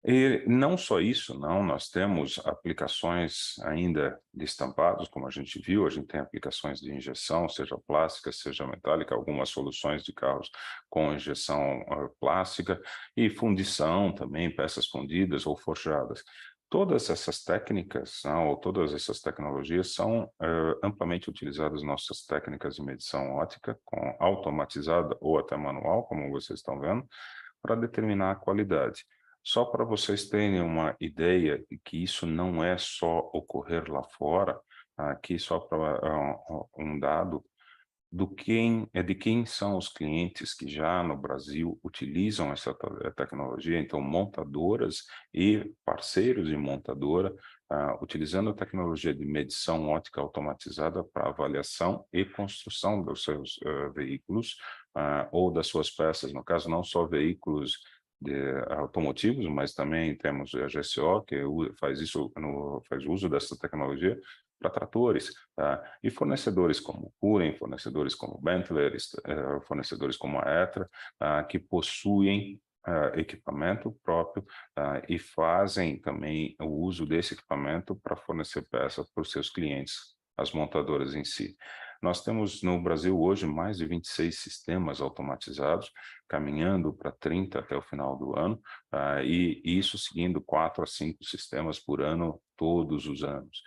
E não só isso, não, nós temos aplicações ainda de estampados, como a gente viu, a gente tem aplicações de injeção, seja plástica, seja metálica, algumas soluções de carros com injeção plástica e fundição também, peças fundidas ou forjadas. Todas essas técnicas, ou todas essas tecnologias são amplamente utilizadas nas nossas técnicas de medição óptica, com automatizada ou até manual, como vocês estão vendo, para determinar a qualidade. Só para vocês terem uma ideia de que isso não é só ocorrer lá fora, aqui só para um dado de quem são os clientes que já no Brasil utilizam essa tecnologia, então montadoras e parceiros de montadora, utilizando a tecnologia de medição óptica automatizada para avaliação e construção dos seus veículos ou das suas peças, no caso não só veículos automotivos, mas também temos a GCO, que faz uso dessa tecnologia para tratores, e fornecedores como Curen, fornecedores como Bentley, fornecedores como a Etra, que possuem equipamento próprio e fazem também o uso desse equipamento para fornecer peças para os seus clientes, as montadoras em si. Nós temos no Brasil hoje mais de 26 sistemas automatizados, caminhando para 30 até o final do ano, e isso seguindo 4 a 5 sistemas por ano, todos os anos.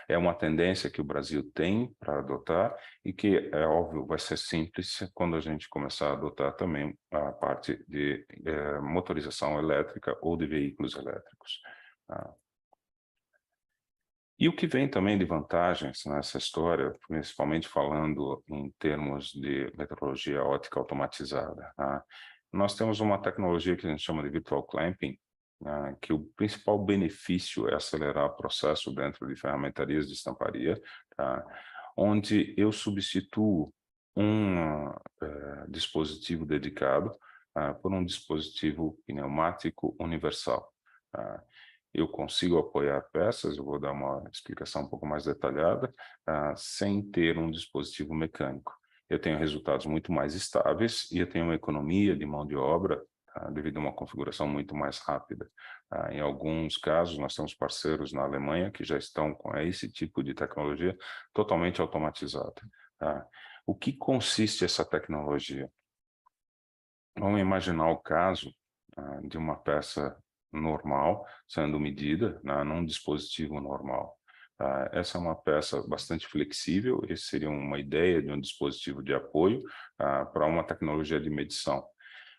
É uma tendência que o Brasil tem para adotar e que, é óbvio, vai ser simples quando a gente começar a adotar também a parte de motorização elétrica ou de veículos elétricos. E o que vem também de vantagens nessa história, principalmente falando em termos de metrologia ótica automatizada, tá? Nós temos uma tecnologia que a gente chama de virtual clamping, que o principal benefício é acelerar o processo dentro de ferramentarias de estamparia, tá? Onde eu substituo um dispositivo dedicado por um dispositivo pneumático universal. Tá? Eu consigo apoiar peças, eu vou dar uma explicação um pouco mais detalhada, sem ter um dispositivo mecânico. Eu tenho resultados muito mais estáveis e eu tenho uma economia de mão de obra devido a uma configuração muito mais rápida. Em alguns casos, nós temos parceiros na Alemanha que já estão com esse tipo de tecnologia totalmente automatizada. Tá? O que consiste essa tecnologia? Vamos imaginar o caso de uma peça normal sendo medida num dispositivo normal. Essa é uma peça bastante flexível, esse seria uma ideia de um dispositivo de apoio para uma tecnologia de medição.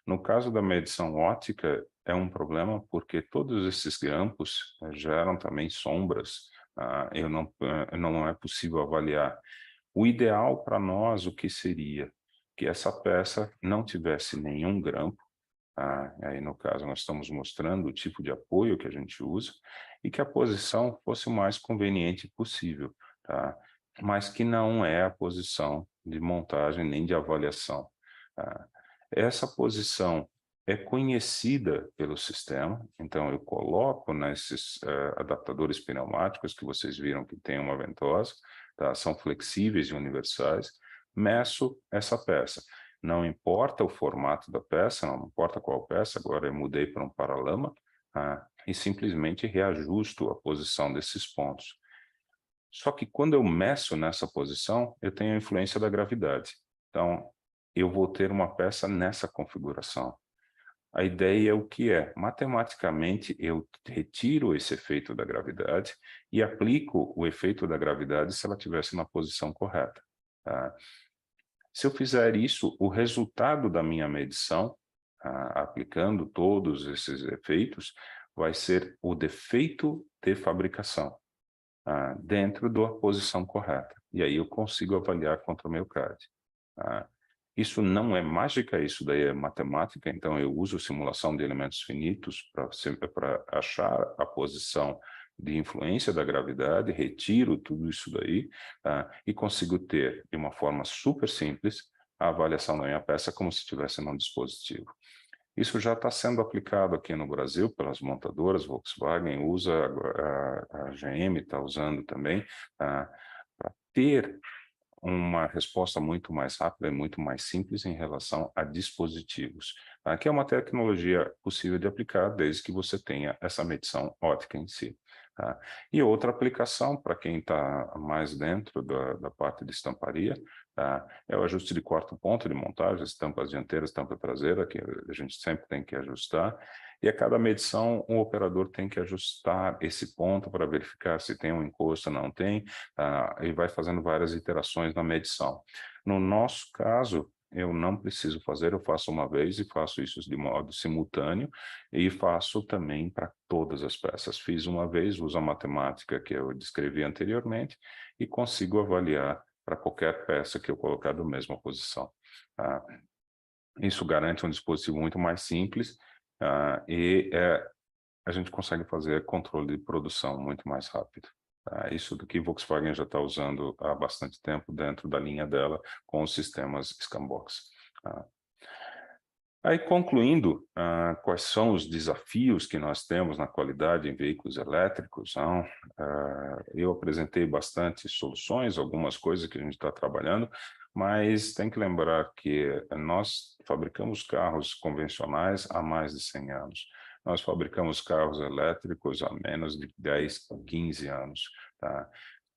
No caso da medição óptica, é um problema porque todos esses grampos geram também sombras, não é possível avaliar. O ideal para nós, o que seria? Que essa peça não tivesse nenhum grampo, aí no caso nós estamos mostrando o tipo de apoio que a gente usa, e que a posição fosse o mais conveniente possível, tá? Mas que não é a posição de montagem nem de avaliação. Essa posição é conhecida pelo sistema, então eu coloco nesses adaptadores pneumáticos que vocês viram que tem uma ventosa, tá? São flexíveis e universais, meço essa peça. Não importa o formato da peça, não importa qual peça, agora eu mudei para um paralama, e simplesmente reajusto a posição desses pontos. Só que quando eu meço nessa posição, eu tenho a influência da gravidade. Então, eu vou ter uma peça nessa configuração. A ideia é o que é? Matematicamente, eu retiro esse efeito da gravidade e aplico o efeito da gravidade se ela estivesse na posição correta. Tá? Se eu fizer isso, o resultado da minha medição, aplicando todos esses efeitos, vai ser o defeito de fabricação, dentro da posição correta. E aí eu consigo avaliar contra o meu CAD. Isso não é mágica, isso daí é matemática, então eu uso simulação de elementos finitos para achar a posição de influência da gravidade, retiro tudo isso daí e consigo ter, de uma forma super simples, a avaliação da minha peça como se estivesse num dispositivo. Isso já está sendo aplicado aqui no Brasil pelas montadoras, Volkswagen usa, a GM está usando também, para ter uma resposta muito mais rápida e muito mais simples em relação a dispositivos, que é uma tecnologia possível de aplicar desde que você tenha essa medição óptica em si. E outra aplicação, para quem está mais dentro da parte de estamparia, é o ajuste de quarto ponto de montagem, estampas dianteiras, estampa traseira, que a gente sempre tem que ajustar, e a cada medição o operador tem que ajustar esse ponto para verificar se tem um encosto ou não tem, e vai fazendo várias iterações na medição. No nosso caso, eu não preciso fazer, eu faço uma vez e faço isso de modo simultâneo e faço também para todas as peças. Fiz uma vez, uso a matemática que eu descrevi anteriormente e consigo avaliar para qualquer peça que eu colocar da mesma posição. Isso garante um dispositivo muito mais simples a gente consegue fazer controle de produção muito mais rápido. Isso do que Volkswagen já está usando há bastante tempo dentro da linha dela com os sistemas Scambox. Aí, concluindo, quais são os desafios que nós temos na qualidade em veículos elétricos? Eu apresentei bastante soluções, algumas coisas que a gente está trabalhando, mas tem que lembrar que nós fabricamos carros convencionais há mais de 100 anos. Nós fabricamos carros elétricos há menos de 10, 15 anos. Tá?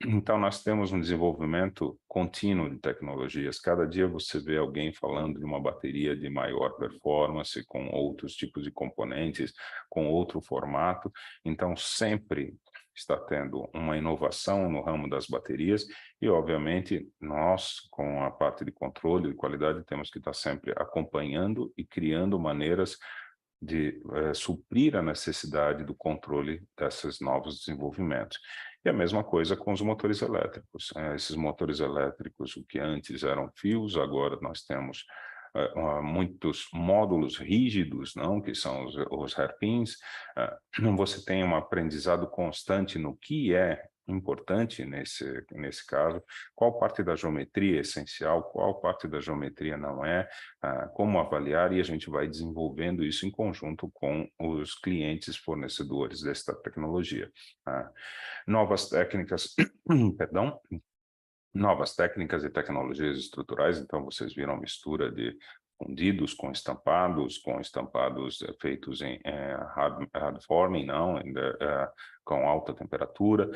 Então, nós temos um desenvolvimento contínuo de tecnologias. Cada dia você vê alguém falando de uma bateria de maior performance, com outros tipos de componentes, com outro formato. Então, sempre está tendo uma inovação no ramo das baterias e, obviamente, nós, com a parte de controle de qualidade, temos que estar sempre acompanhando e criando maneiras suprir a necessidade do controle desses novos desenvolvimentos. E a mesma coisa com os motores elétricos. Esses motores elétricos, o que antes eram fios, agora nós temos muitos módulos rígidos, não, que são os hairpins. Você tem um aprendizado constante no que é importante nesse caso, qual parte da geometria é essencial, qual parte da geometria não é, como avaliar, e a gente vai desenvolvendo isso em conjunto com os clientes fornecedores desta tecnologia. Novas técnicas, perdão, novas técnicas e tecnologias estruturais, então vocês viram a mistura de fundidos com estampados feitos em hard forming, não, com alta temperatura,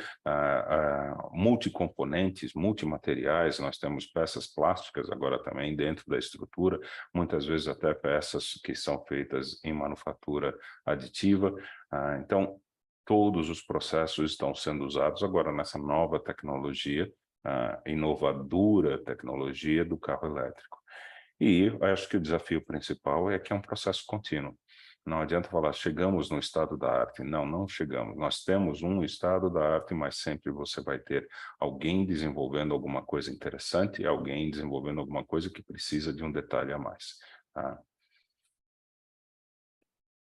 multicomponentes, multimateriais, nós temos peças plásticas agora também dentro da estrutura, muitas vezes até peças que são feitas em manufatura aditiva, então todos os processos estão sendo usados agora nessa nova tecnologia, inovadora tecnologia do carro elétrico. E eu acho que o desafio principal é que é um processo contínuo. Não adianta falar, chegamos no estado da arte. Não, não chegamos. Nós temos um estado da arte, mas sempre você vai ter alguém desenvolvendo alguma coisa interessante e alguém desenvolvendo alguma coisa que precisa de um detalhe a mais.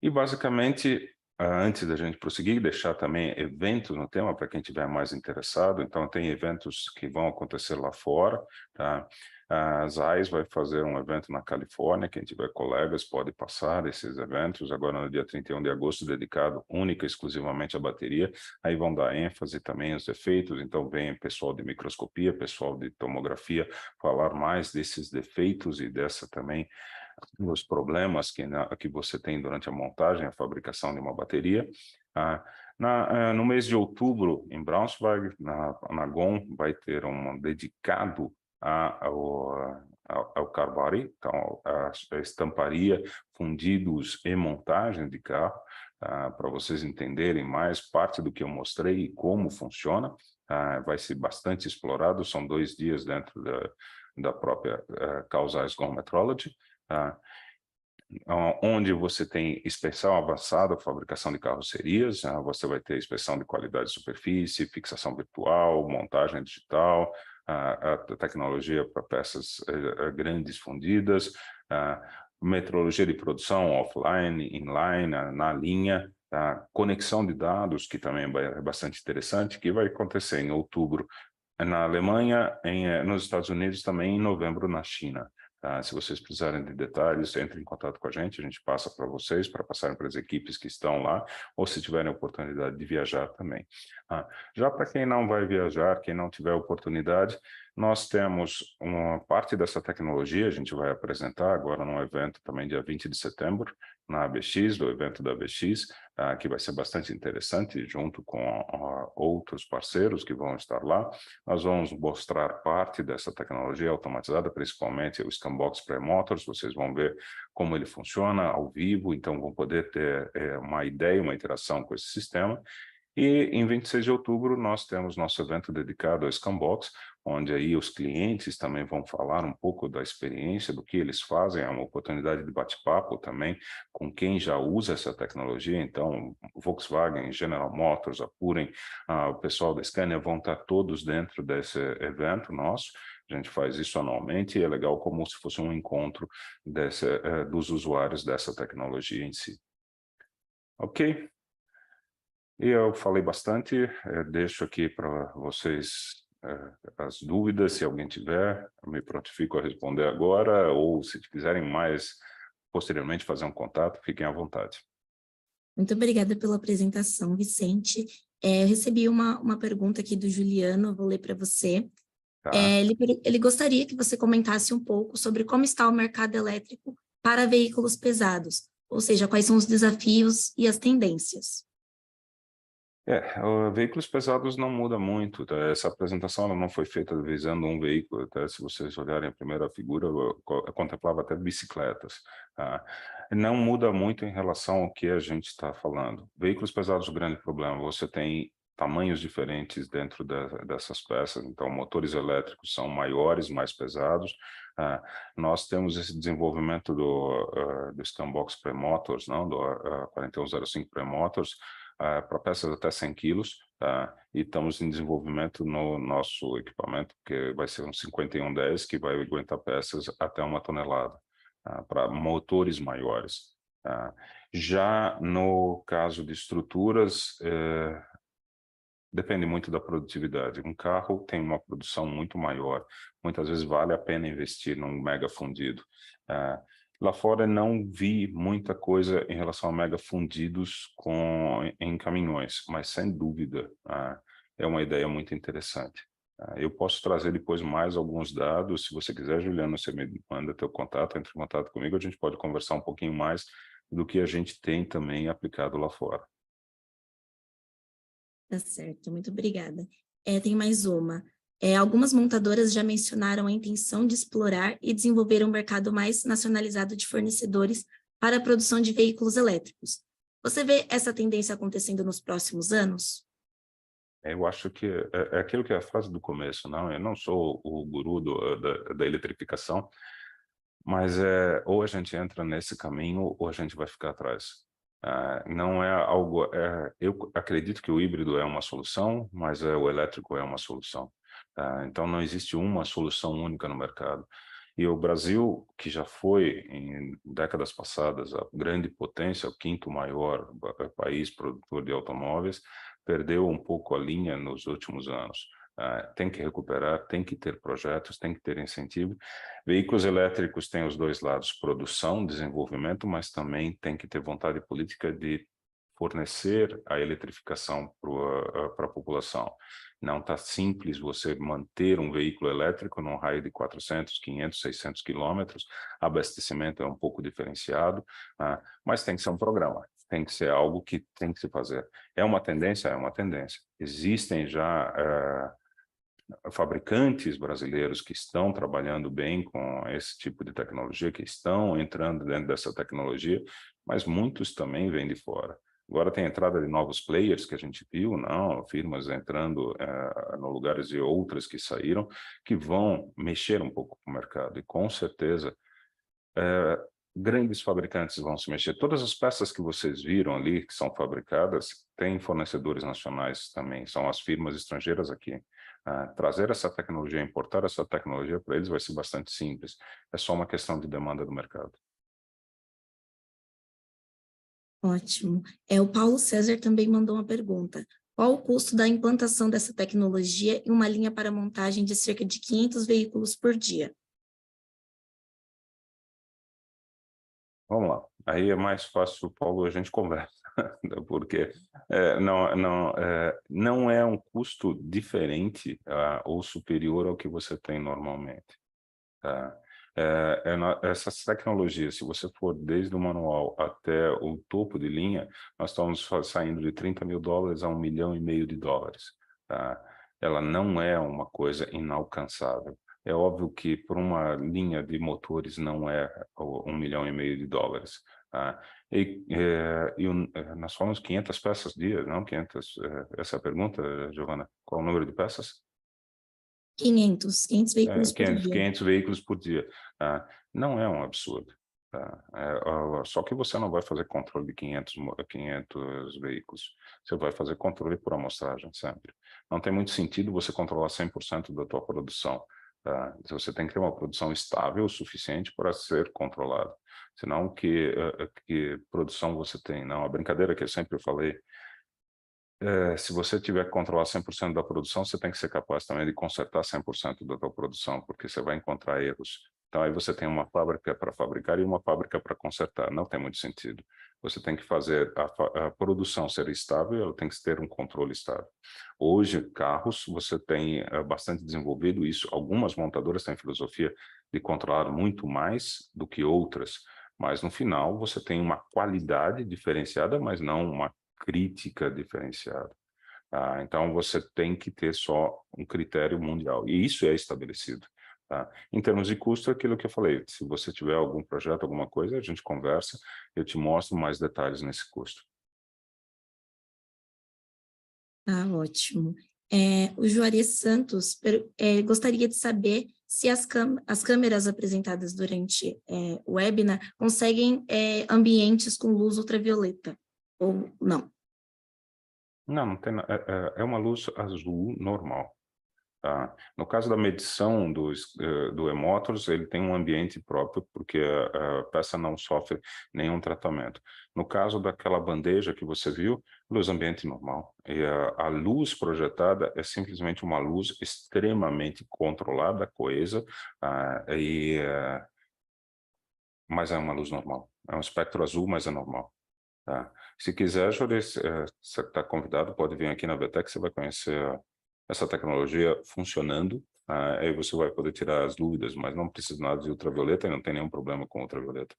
E, basicamente, antes da gente prosseguir, deixar também eventos no tema para quem estiver mais interessado. Então, tem eventos que vão acontecer lá fora, tá? A ZEISS vai fazer um evento na Califórnia, quem tiver colegas pode passar esses eventos, agora no dia 31 de agosto, dedicado única e exclusivamente à bateria, aí vão dar ênfase também aos defeitos, então vem pessoal de microscopia, pessoal de tomografia, falar mais desses defeitos e dessa também, os problemas que você tem durante a montagem, a fabricação de uma bateria. No mês de outubro, em Braunschweig, na GOM, vai ter um dedicado ao car body, então a estamparia, fundidos e montagem de carro, para vocês entenderem mais parte do que eu mostrei e como funciona. Vai ser bastante explorado, são 2 dias dentro da própria Carl Zeiss GOM Metrology, onde você tem inspeção avançada, fabricação de carrocerias, você vai ter inspeção de qualidade de superfície, fixação virtual, montagem digital, a tecnologia para peças grandes fundidas, metrologia de produção offline, inline, na linha, conexão de dados, que também é bastante interessante, que vai acontecer em outubro na Alemanha, nos Estados Unidos, também em novembro na China. Se vocês precisarem de detalhes, entrem em contato com a gente passa para vocês, para passarem para as equipes que estão lá, ou se tiverem oportunidade de viajar também. Já para quem não vai viajar, quem não tiver oportunidade, nós temos uma parte dessa tecnologia, a gente vai apresentar agora num evento também dia 20 de setembro, na ABX, do evento da ABX, que vai ser bastante interessante, junto com outros parceiros que vão estar lá. Nós vamos mostrar parte dessa tecnologia automatizada, principalmente o Scambox Premotors, vocês vão ver como ele funciona ao vivo, então vão poder ter uma ideia, uma interação com esse sistema. E em 26 de outubro nós temos nosso evento dedicado ao Scambox, onde aí os clientes também vão falar um pouco da experiência, do que eles fazem, é uma oportunidade de bate-papo também com quem já usa essa tecnologia, então Volkswagen, General Motors, Apuren, o pessoal da Scania vão estar todos dentro desse evento nosso. A gente faz isso anualmente e é legal como se fosse um encontro dos usuários dessa tecnologia em si. Ok? E eu falei bastante, deixo aqui para vocês as dúvidas, se alguém tiver, eu me prontifico a responder agora, ou se quiserem mais posteriormente fazer um contato, fiquem à vontade. Muito obrigada pela apresentação, Vicente. Eu recebi uma pergunta aqui do Juliano, vou ler para você. Tá? Ele gostaria que você comentasse um pouco sobre como está o mercado elétrico para veículos pesados, ou seja, quais são os desafios e as tendências. Veículos pesados não muda muito, tá? Essa apresentação ela não foi feita visando um veículo, tá? Se vocês olharem a primeira figura, eu contemplava até bicicletas. Não muda muito em relação ao que a gente está falando. Veículos pesados, o grande problema, você tem tamanhos diferentes dentro dessas peças, então motores elétricos são maiores, mais pesados. Nós temos esse desenvolvimento do Scambox Premotors, não, do 4105 Premotors, para peças até 100 quilos, e estamos em desenvolvimento no nosso equipamento, que vai ser um 5110, que vai aguentar peças até 1 tonelada, para motores maiores. Já no caso de estruturas, depende muito da produtividade. Um carro tem uma produção muito maior, muitas vezes vale a pena investir num mega fundido. Lá fora não vi muita coisa em relação a mega fundidos em caminhões, mas sem dúvida é uma ideia muito interessante. Eu posso trazer depois mais alguns dados, se você quiser, Juliana, você me manda teu contato, entre em contato comigo, a gente pode conversar um pouquinho mais do que a gente tem também aplicado lá fora. Tá certo, muito obrigada. Tem mais uma. Algumas montadoras já mencionaram a intenção de explorar e desenvolver um mercado mais nacionalizado de fornecedores para a produção de veículos elétricos. Você vê essa tendência acontecendo nos próximos anos? Eu acho que é aquilo que é a frase do começo, não? Eu não sou o guru da eletrificação, mas ou a gente entra nesse caminho ou a gente vai ficar atrás. Não é algo... eu acredito que o híbrido é uma solução, mas o elétrico é uma solução. Então, não existe uma solução única no mercado. E o Brasil, que já foi, em décadas passadas, a grande potência, o quinto maior país produtor de automóveis, perdeu um pouco a linha nos últimos anos. Tem que recuperar, tem que ter projetos, tem que ter incentivo. Veículos elétricos têm os dois lados, produção, desenvolvimento, mas também tem que ter vontade política de fornecer a eletrificação para a população. Não está simples você manter um veículo elétrico num raio de 400, 500, 600 quilômetros. Abastecimento é um pouco diferenciado, mas tem que ser um programa. Tem que ser algo que tem que se fazer. É uma tendência? É uma tendência. Existem já fabricantes brasileiros que estão trabalhando bem com esse tipo de tecnologia, que estão entrando dentro dessa tecnologia, mas muitos também vêm de fora. Agora tem a entrada de novos players que a gente viu, não, firmas entrando no lugares de outras que saíram, que vão mexer um pouco com o mercado. E com certeza grandes fabricantes vão se mexer. Todas as peças que vocês viram ali, que são fabricadas, têm fornecedores nacionais também, são as firmas estrangeiras aqui. Trazer essa tecnologia, importar essa tecnologia para eles vai ser bastante simples. É só uma questão de demanda do mercado. Ótimo. O Paulo César também mandou uma pergunta. Qual o custo da implantação dessa tecnologia em uma linha para montagem de cerca de 500 veículos por dia? Vamos lá. Aí é mais fácil, Paulo, a gente conversa, porque não é um custo diferente ou superior ao que você tem normalmente. Tá? Essas tecnologias, se você for desde o manual até o topo de linha, nós estamos saindo de $30.000 a $1,5 milhão. Tá? Ela não é uma coisa inalcançável. É óbvio que por uma linha de motores não é $1,5 milhão. Tá? Nós falamos 500 peças dia, não 500. Essa é a pergunta, Giovana? Qual o número de peças? 500 veículos por 500, dia. 500 veículos por dia. Não é um absurdo. Só que você não vai fazer controle de 500 veículos. Você vai fazer controle por amostragem sempre. Não tem muito sentido você controlar 100% da tua produção. Você tem que ter uma produção estável o suficiente para ser controlado. Senão, que produção você tem? Não, a brincadeira que eu sempre falei, se você tiver que controlar 100% da produção, você tem que ser capaz também de consertar 100% da tua produção, porque você vai encontrar erros. Então, aí você tem uma fábrica para fabricar e uma fábrica para consertar. Não tem muito sentido. Você tem que fazer a produção ser estável, ela tem que ter um controle estável. Hoje, carros, você tem bastante desenvolvido isso. Algumas montadoras têm filosofia de controlar muito mais do que outras, mas no final você tem uma qualidade diferenciada, mas não uma crítica diferenciada. Então, você tem que ter só um critério mundial, e isso é estabelecido. Em termos de custo, é aquilo que eu falei, se você tiver algum projeto, alguma coisa, a gente conversa, eu te mostro mais detalhes nesse custo. Tá ótimo. O Juarez Santos gostaria de saber se as câmeras apresentadas durante o webinar conseguem ambientes com luz ultravioleta, ou não. Não, não tem, é uma luz azul normal. Tá? No caso da medição do Hemótoros, ele tem um ambiente próprio, porque a peça não sofre nenhum tratamento. No caso daquela bandeja que você viu, luz ambiente normal. E a luz projetada é simplesmente uma luz extremamente controlada, coesa, mas é uma luz normal. É um espectro azul, mas é normal. Tá? Se quiser, Joris, você está convidado, pode vir aqui na VTEC, você vai conhecer essa tecnologia funcionando, aí você vai poder tirar as dúvidas, mas não precisa nada de ultravioleta e não tem nenhum problema com ultravioleta.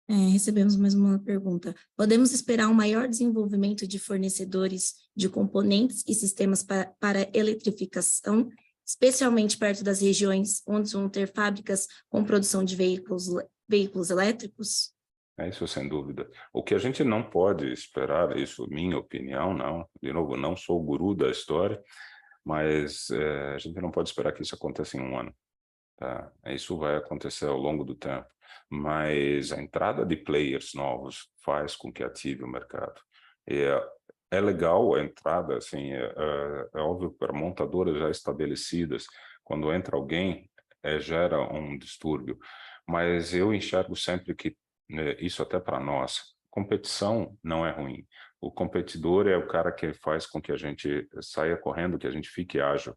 Recebemos mais uma pergunta. Podemos esperar um maior desenvolvimento de fornecedores de componentes e sistemas para eletrificação, especialmente perto das regiões onde vão ter fábricas com produção de veículos elétricos? É isso, sem dúvida. O que a gente não pode esperar, isso minha opinião, não, de novo, não sou o guru da história, mas a gente não pode esperar que isso aconteça em um ano. Tá? Isso vai acontecer ao longo do tempo, mas a entrada de players novos faz com que ative o mercado. E é legal a entrada, assim, é óbvio para montadoras já estabelecidas, quando entra alguém, gera um distúrbio, mas eu enxergo sempre que isso até para nós, competição não é ruim. O competidor é o cara que faz com que a gente saia correndo, que a gente fique ágil.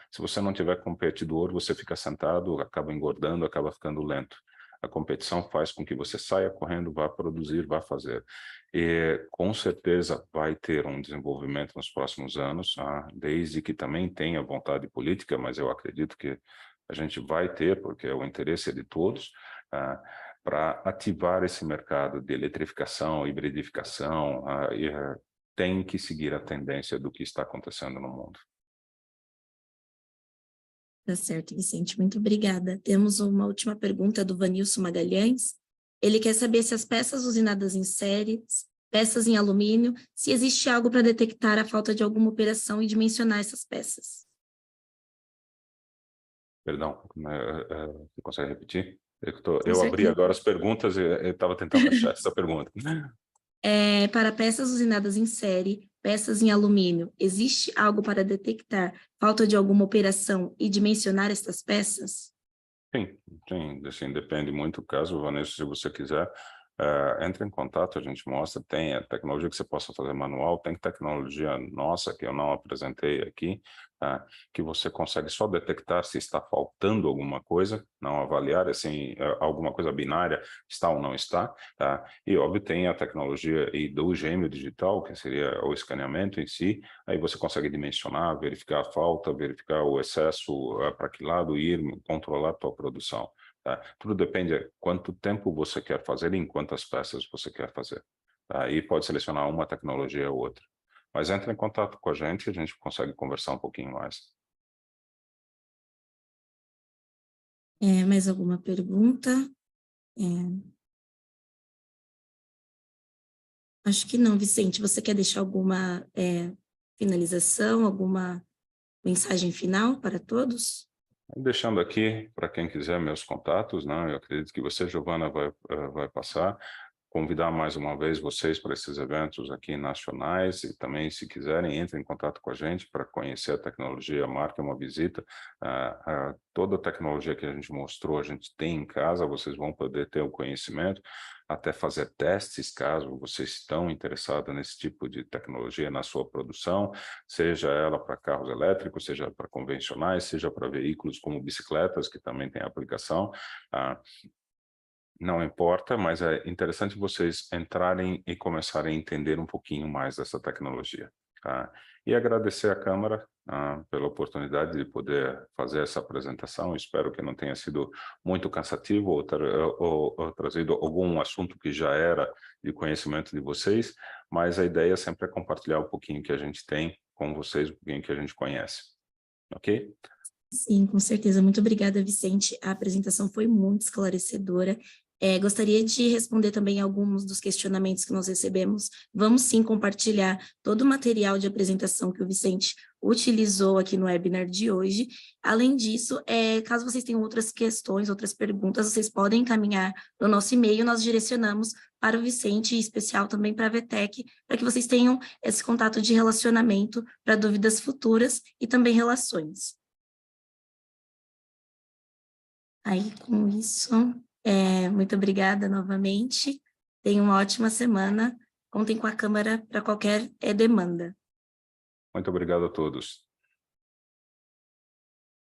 Se você não tiver competidor, você fica sentado, acaba engordando, acaba ficando lento. A competição faz com que você saia correndo, vá produzir, vá fazer. E com certeza vai ter um desenvolvimento nos próximos anos, desde que também tenha vontade política, mas eu acredito que a gente vai ter, porque o interesse é de todos, para ativar esse mercado de eletrificação, hibridificação, tem que seguir a tendência do que está acontecendo no mundo. Tá certo, Vicente, muito obrigada. Temos uma última pergunta do Vanilson Magalhães. Ele quer saber se as peças usinadas em série, peças em alumínio, se existe algo para detectar a falta de alguma operação e dimensionar essas peças. Perdão, você consegue repetir? Com Eu abri certeza. agora as perguntas e eu estava tentando achar essa pergunta. Para peças usinadas em série, peças em alumínio, existe algo para detectar falta de alguma operação e dimensionar estas peças? Sim, sim, assim, depende muito do caso, Vanessa, se você quiser, entre em contato, a gente mostra, tem a tecnologia que você possa fazer manual, tem tecnologia nossa que eu não apresentei aqui, que você consegue só detectar se está faltando alguma coisa, não avaliar, assim, alguma coisa binária, está ou não está, tá? E, óbvio, tem a tecnologia do gêmeo digital, que seria o escaneamento em si, aí você consegue dimensionar, verificar a falta, verificar o excesso, para que lado ir, controlar a tua produção. Tá? Tudo depende de quanto tempo você quer fazer e em quantas peças você quer fazer. Tá? E pode selecionar uma tecnologia ou outra. Mas entre em contato com a gente consegue conversar um pouquinho mais. Mais alguma pergunta? Acho que não, Vicente. Você quer deixar alguma finalização, alguma mensagem final para todos? Deixando aqui, para quem quiser, meus contatos, né? Eu acredito que você, Giovana, vai passar. Convidar mais uma vez vocês para esses eventos aqui nacionais e também, se quiserem, entrem em contato com a gente para conhecer a tecnologia, marquem uma visita. Toda a tecnologia que a gente mostrou, a gente tem em casa, vocês vão poder ter o conhecimento, até fazer testes, caso vocês estão interessados nesse tipo de tecnologia na sua produção, seja ela para carros elétricos, seja para convencionais, seja para veículos como bicicletas, que também tem aplicação. Não importa, mas é interessante vocês entrarem e começarem a entender um pouquinho mais dessa tecnologia. Tá? E agradecer à Câmara pela oportunidade de poder fazer essa apresentação. Espero que não tenha sido muito cansativo ou trazido algum assunto que já era de conhecimento de vocês, mas a ideia sempre é compartilhar um pouquinho que a gente tem com vocês, um pouquinho que a gente conhece. Ok? Sim, com certeza. Muito obrigada, Vicente. A apresentação foi muito esclarecedora. Gostaria de responder também alguns dos questionamentos que nós recebemos. Vamos sim compartilhar todo o material de apresentação que o Vicente utilizou aqui no webinar de hoje. Além disso, caso vocês tenham outras questões, outras perguntas, vocês podem encaminhar no nosso e-mail, nós direcionamos para o Vicente, em especial também para a VTEC, para que vocês tenham esse contato de relacionamento para dúvidas futuras e também relações. Aí, com isso, muito obrigada novamente. Tenham uma ótima semana. Contem com a Câmara para qualquer demanda. Muito obrigado a todos.